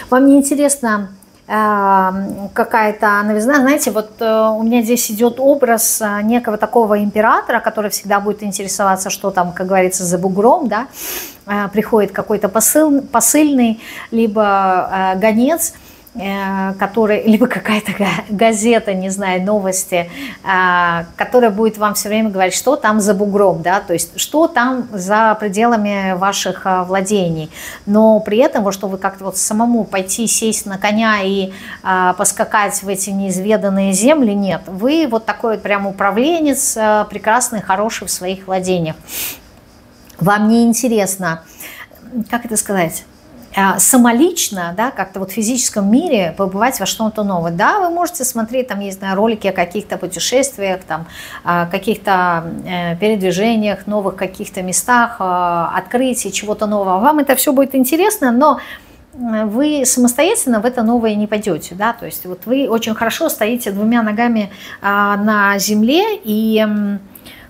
Вам не интересно какая-то новизна? Знаете, вот у меня здесь идет образ некого такого императора, который всегда будет интересоваться, что там, как говорится, за бугром, да? Приходит какой-то посыльный, либо гонец, который, либо какая-то газета, не знаю, новости, которая будет вам все время говорить, что там за бугром, да, то есть что там за пределами ваших владений. Но при этом, вот, что вы как-то вот самому пойти, сесть на коня и поскакать в эти неизведанные земли, нет. Вы вот такой вот прям управленец, прекрасный, хороший в своих владениях. Вам не интересно, как это сказать, самолично, да, как-то вот в физическом мире побывать во что-то новое. Да, вы можете смотреть, там, не знаю, ролики о каких-то путешествиях, там, о каких-то передвижениях, новых каких-то местах, открытий, чего-то нового. Вам это все будет интересно, но вы самостоятельно в это новое не пойдете, да, то есть вот вы очень хорошо стоите двумя ногами на земле и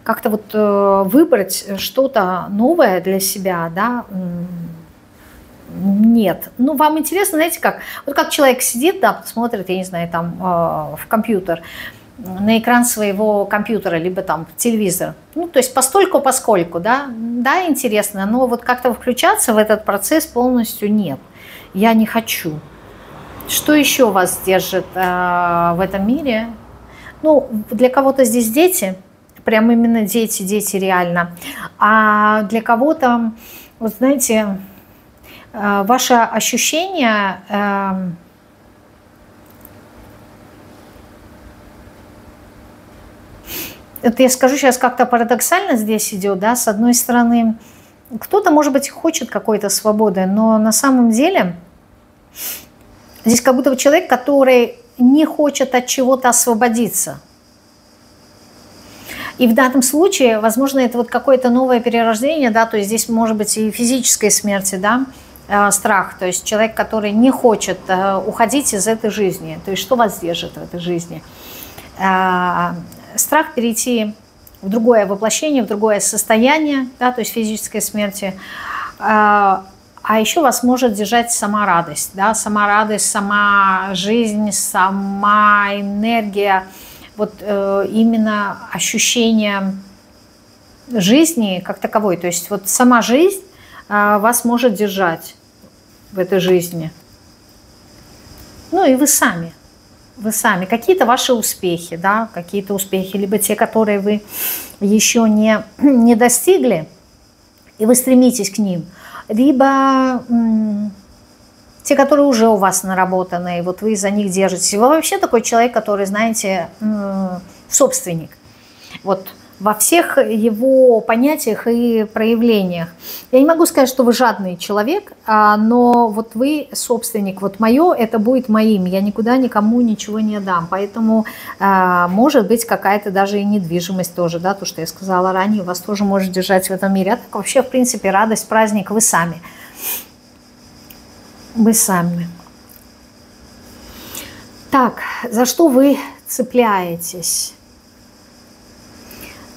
как-то вот выбрать что-то новое для себя, да, нет. Ну, вам интересно, знаете как? Вот как человек сидит, да, смотрит, я не знаю, там в компьютер, на экран своего компьютера, либо там телевизор. Ну, то есть постольку-поскольку, да, да, интересно, но вот как-то включаться в этот процесс полностью нет. Я не хочу. Что еще вас держит в этом мире? Ну, для кого-то здесь дети, прям именно дети реально, а для кого-то, вот знаете, ваше ощущение это я скажу сейчас как-то парадоксально здесь идет, да, с одной стороны, кто-то, может быть, хочет какой-то свободы, но на самом деле здесь как будто бы человек, который не хочет от чего-то освободиться. И в данном случае, возможно, это вот какое-то новое перерождение, да, то есть здесь может быть и физической смерти, да, страх, то есть человек, который не хочет уходить из этой жизни. То есть что вас держит в этой жизни? Страх перейти в другое воплощение, в другое состояние, да, то есть физической смерти. А еще вас может держать сама радость, да, сама жизнь, сама энергия, вот именно ощущение жизни как таковой. То есть вот сама жизнь вас может держать в этой жизни. Ну и вы сами. Какие-то ваши успехи, да, какие-то успехи, либо те, которые вы еще не достигли, и вы стремитесь к ним, либо те, которые уже у вас наработаны, и вот вы за них держитесь. Вы вообще такой человек, который, знаете, собственник. Вот во всех его понятиях и проявлениях. Я не могу сказать, что вы жадный человек, но вот вы собственник. Вот мое, это будет моим. Я никуда никому ничего не дам. Поэтому может быть какая-то даже и недвижимость тоже, да, то, что я сказала ранее, вас тоже может держать в этом мире. А так вообще, в принципе, радость, праздник вы сами. Вы сами. Так, за что вы цепляетесь?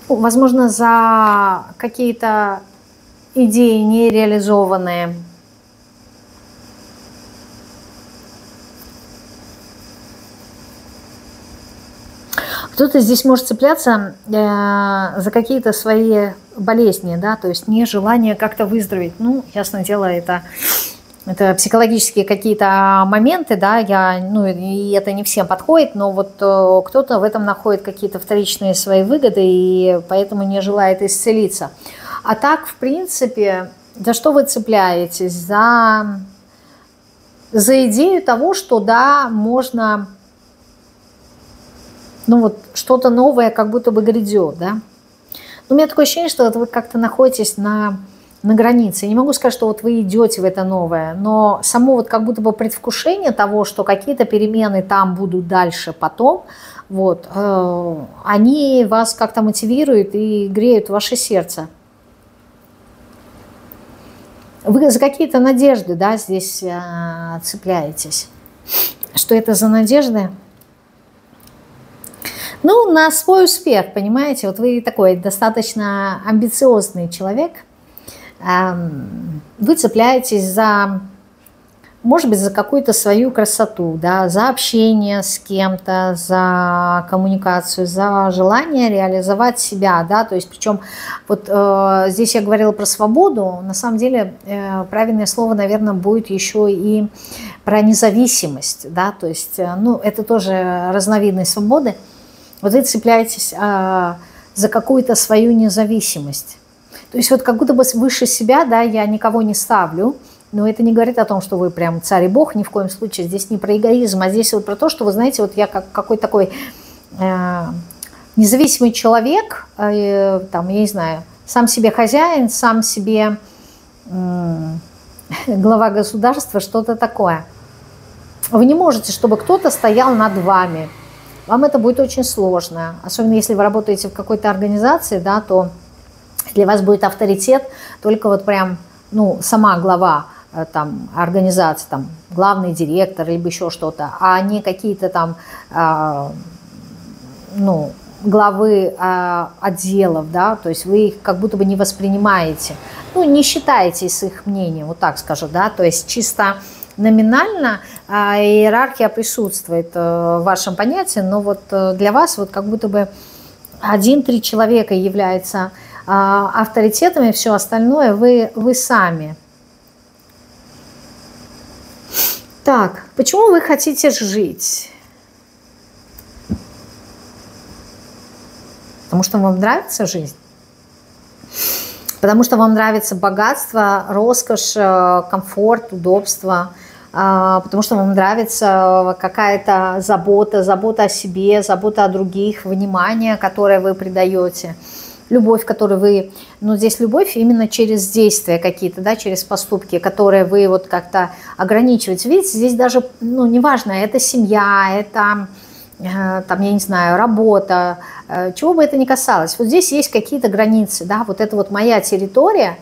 Возможно, за какие-то идеи нереализованные. Кто-то здесь может цепляться за какие-то свои болезни, да, то есть нежелание как-то выздороветь. Ну, ясное дело, это психологические какие-то моменты, да, и это не всем подходит, но вот кто-то в этом находит какие-то вторичные свои выгоды и поэтому не желает исцелиться. А так, в принципе, за что вы цепляетесь? За идею того, что да, можно, ну вот что-то новое как будто бы грядет, да. У меня такое ощущение, что вот вы как-то находитесь на границе. Я не могу сказать, что вот вы идете в это новое, но само вот как будто бы предвкушение того, что какие-то перемены там будут дальше потом, вот, они вас как-то мотивируют и греют ваше сердце. Вы за какие-то надежды, да, здесь цепляетесь. Что это за надежды? Ну, на свой успех, понимаете, вот вы такой достаточно амбициозный человек. Вы цепляетесь за может быть, за какую-то свою красоту, да, за общение с кем-то, за коммуникацию, за желание реализовать себя, да, то есть причем вот здесь я говорила про свободу, на самом деле правильное слово, наверное, будет еще и про независимость, да, то есть, ну, это тоже разновидность свободы. Вот вы цепляетесь за какую-то свою независимость. То есть вот как будто бы выше себя, да, я никого не ставлю, но это не говорит о том, что вы прям царь и бог, ни в коем случае. Здесь не про эгоизм, а здесь вот про то, что, вы знаете, вот я как какой-то такой независимый человек, там, я не знаю, сам себе хозяин, сам себе глава государства, что-то такое. Вы не можете, чтобы кто-то стоял над вами. Вам это будет очень сложно. Особенно если вы работаете в какой-то организации, да, то для вас будет авторитет только вот прям, ну, сама глава там, организации, там, главный директор, либо еще что-то, а не какие-то там, ну, главы отделов, да, то есть вы их как будто бы не воспринимаете, ну, не считаете с их мнением, вот так скажу, да, то есть чисто номинально иерархия присутствует в вашем понятии, но вот для вас вот как будто бы 1-3 человека являются авторитетами, все остальное вы сами. Так, почему вы хотите жить? Потому что вам нравится жизнь? Потому что вам нравится богатство, роскошь, комфорт, удобство? Потому что вам нравится какая-то забота о себе, забота о других, внимание, которое вы придаете? Любовь, которую вы, ну здесь любовь именно через действия какие-то, да, через поступки, которые вы вот как-то ограничиваете. Видите, здесь даже, ну неважно, это семья, это, там, я не знаю, работа, чего бы это ни касалось. Вот здесь есть какие-то границы, да, вот это вот моя территория,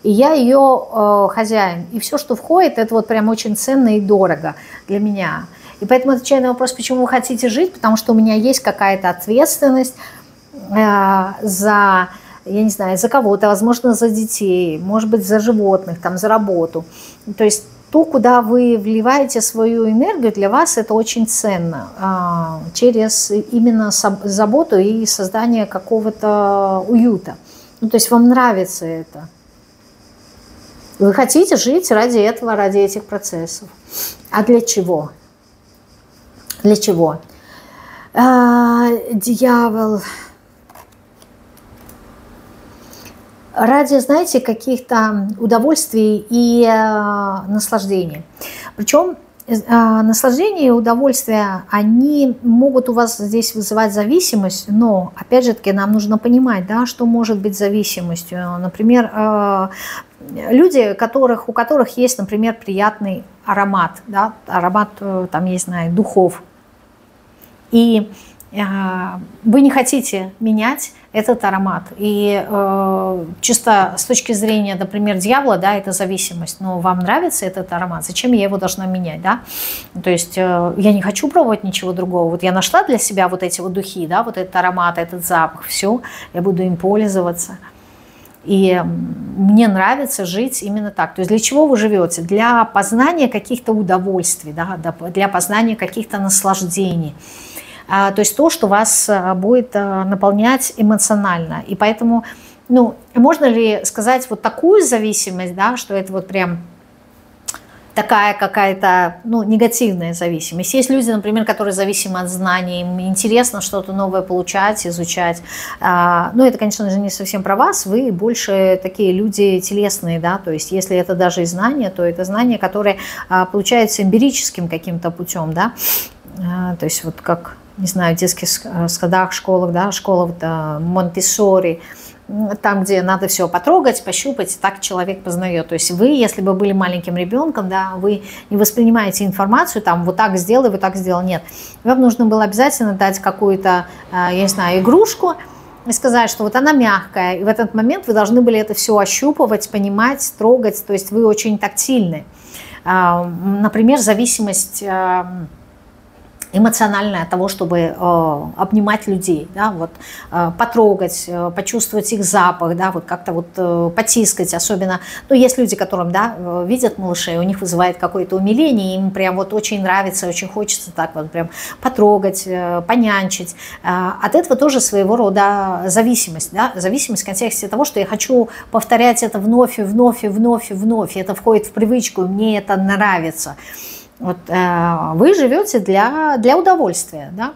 и я ее хозяин. И все, что входит, это вот прям очень ценно и дорого для меня. И поэтому отвечаю на вопрос, почему вы хотите жить, потому что у меня есть какая-то ответственность, за, я не знаю, за кого-то, возможно, за детей, может быть, за животных, там, за работу. То есть то, куда вы вливаете свою энергию, для вас это очень ценно, через именно заботу и создание какого-то уюта. Ну, то есть вам нравится это. Вы хотите жить ради этого, ради этих процессов. А для чего? Для чего? Дьявол... Ради, знаете, каких-то удовольствий и наслаждений. Причем наслаждение и удовольствие, они могут у вас здесь вызывать зависимость, но, опять же таки, нам нужно понимать, да, что может быть зависимостью. Например, люди, у которых есть, например, приятный аромат, да, аромат, там, я знаю, духов, и вы не хотите менять этот аромат. И чисто с точки зрения, например, дьявола, да, это зависимость. Но вам нравится этот аромат, зачем я его должна менять, да? То есть я не хочу пробовать ничего другого. Вот я нашла для себя вот эти вот духи, да, вот этот аромат, этот запах, все, я буду им пользоваться. И мне нравится жить именно так. То есть для чего вы живете? Для познания каких-то удовольствий, да, для познания каких-то наслаждений. То есть то, что вас будет наполнять эмоционально. И поэтому, ну, можно ли сказать вот такую зависимость, да, что это вот прям такая какая-то, ну, негативная зависимость. Есть люди, например, которые зависимы от знаний, им интересно что-то новое получать, изучать. Но это, конечно же, не совсем про вас, вы больше такие люди телесные, да, то есть если это даже и знания, то это знания, которые получаются эмпирическим каким-то путем, да, то есть вот как... не знаю, в детских садах, школах, да, школа Монтессори, там, где надо все потрогать, пощупать, так человек познает. То есть вы, если бы были маленьким ребенком, да, вы не воспринимаете информацию, там, вот так сделай, вот так сделал. Нет. Вам нужно было обязательно дать какую-то, я не знаю, игрушку и сказать, что вот она мягкая. И в этот момент вы должны были это все ощупывать, понимать, трогать. То есть вы очень тактильны. Например, зависимость... эмоциональное от того, чтобы обнимать людей, да, вот, потрогать, почувствовать их запах, да, вот как-то вот потискать, особенно, ну, есть люди, которым, да, видят малышей, у них вызывает какое-то умиление, им прям вот очень нравится, очень хочется так вот прям потрогать, понянчить. От этого тоже своего рода зависимость, да, зависимость в контексте того, что я хочу повторять это вновь и вновь и вновь и вновь, и это входит в привычку, мне это нравится. Вот, вы живете для удовольствия, да?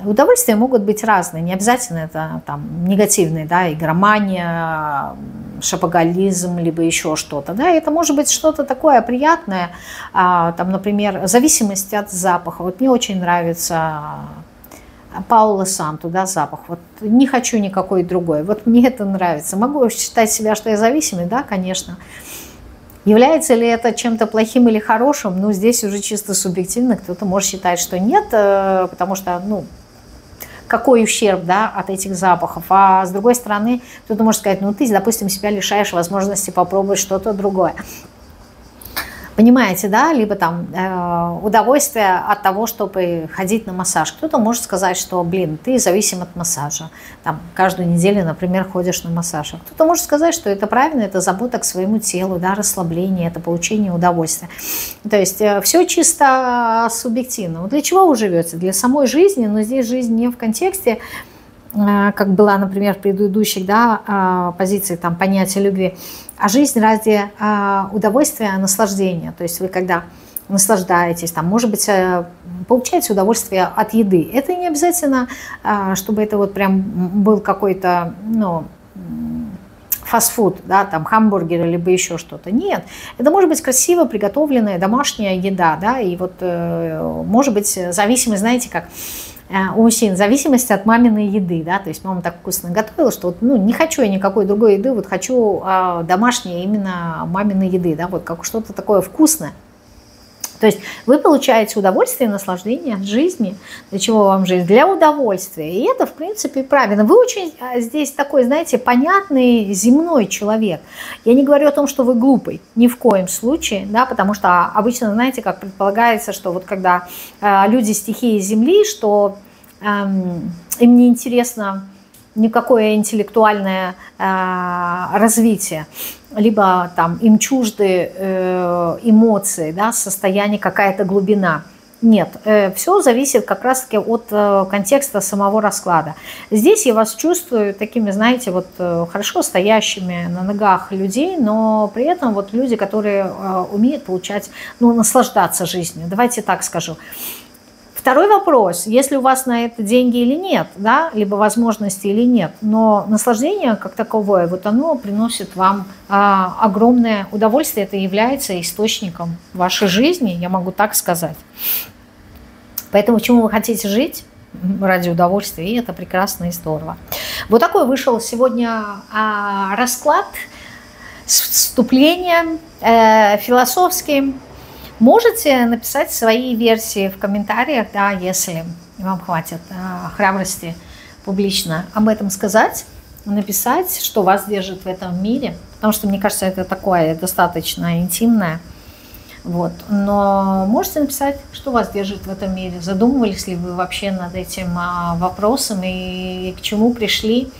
Удовольствия могут быть разные, не обязательно это там негативные, да, игромания, шопоголизм, либо еще что-то, да, это может быть что-то такое приятное, там, например, зависимость от запаха. Вот мне очень нравится Паоло Санто, да, запах, вот не хочу никакой другой, вот мне это нравится. Могу считать себя, что я зависимый, да, конечно. Является ли это чем-то плохим или хорошим? Ну, здесь уже чисто субъективно. Кто-то может считать, что нет, потому что, ну, какой ущерб, да, от этих запахов. А с другой стороны, кто-то может сказать, ну, ты, допустим, себя лишаешь возможности попробовать что-то другое. Понимаете, да, либо там удовольствие от того, чтобы ходить на массаж. Кто-то может сказать, что, блин, ты зависим от массажа. Там каждую неделю, например, ходишь на массаж. А кто-то может сказать, что это правильно, это забота к своему телу, да, расслабление, это получение удовольствия. То есть все чисто субъективно. Вот для чего вы живете? Для самой жизни, но здесь жизнь не в контексте, как была, например, в предыдущих, да, позициях там, понятия любви, а жизнь ради удовольствия, наслаждения. То есть вы когда наслаждаетесь, там, может быть, получаете удовольствие от еды. Это не обязательно, чтобы это вот прям был какой-то, ну, фастфуд, да, там хамбургеры, либо еще что-то. Нет, это может быть красиво приготовленная домашняя еда, да, и вот может быть зависимость, знаете, как у мужчин, зависимость от маминой еды, да, то есть мама так вкусно готовила, что вот, ну, не хочу я никакой другой еды, вот хочу домашней именно маминой еды, да, вот как что-то такое вкусное. То есть вы получаете удовольствие и наслаждение от жизни. Для чего вам жизнь? Для удовольствия. И это, в принципе, правильно. Вы очень здесь такой, знаете, понятный земной человек. Я не говорю о том, что вы глупый. Ни в коем случае. Да, потому что обычно, знаете, как предполагается, что вот когда люди стихии Земли, что им не интересно никакое интеллектуальное развитие, либо там им чужды эмоции, да, состояние, какая-то глубина. Нет, все зависит как раз-таки от контекста самого расклада. Здесь я вас чувствую такими, знаете, вот хорошо стоящими на ногах людей, но при этом вот люди, которые умеют получать, ну, наслаждаться жизнью. Давайте так скажу. Второй вопрос, если у вас на это деньги или нет, да, либо возможности или нет, но наслаждение как таковое, вот оно приносит вам огромное удовольствие, это является источником вашей жизни, я могу так сказать. Поэтому чему вы хотите жить? Ради удовольствия, и это прекрасно и здорово. Вот такой вышел сегодня расклад с вступлением философским. Можете написать свои версии в комментариях, да, если вам хватит храбрости публично об этом сказать, написать, что вас держит в этом мире, потому что, мне кажется, это такое достаточно интимное. Вот. Но можете написать, что вас держит в этом мире, задумывались ли вы вообще над этим вопросом и к чему пришли.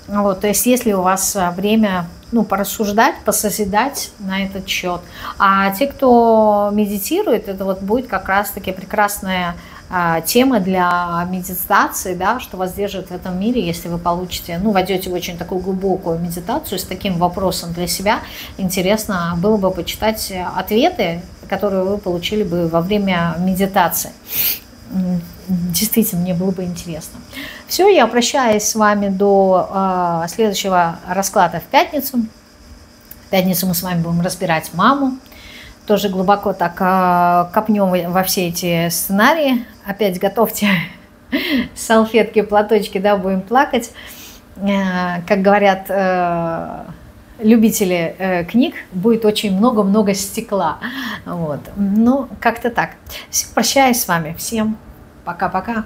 Вот, то есть, если у вас время, ну, порассуждать, посозидать на этот счет. А те, кто медитирует, это вот будет как раз-таки прекрасная тема для медитации, да, что вас держит в этом мире, если вы получите, ну, войдете в очень такую глубокую медитацию с таким вопросом для себя. Интересно было бы почитать ответы, которые вы получили бы во время медитации. Действительно, мне было бы интересно. Все, я прощаюсь с вами до следующего расклада в пятницу. В пятницу мы с вами будем разбирать маму. Тоже глубоко так копнем во все эти сценарии. Опять готовьте салфетки, платочки, да, будем плакать. Как говорят любители книг, будет очень много-много стекла. Вот. Ну, как-то так. Все, прощаюсь с вами. Всем пока-пока.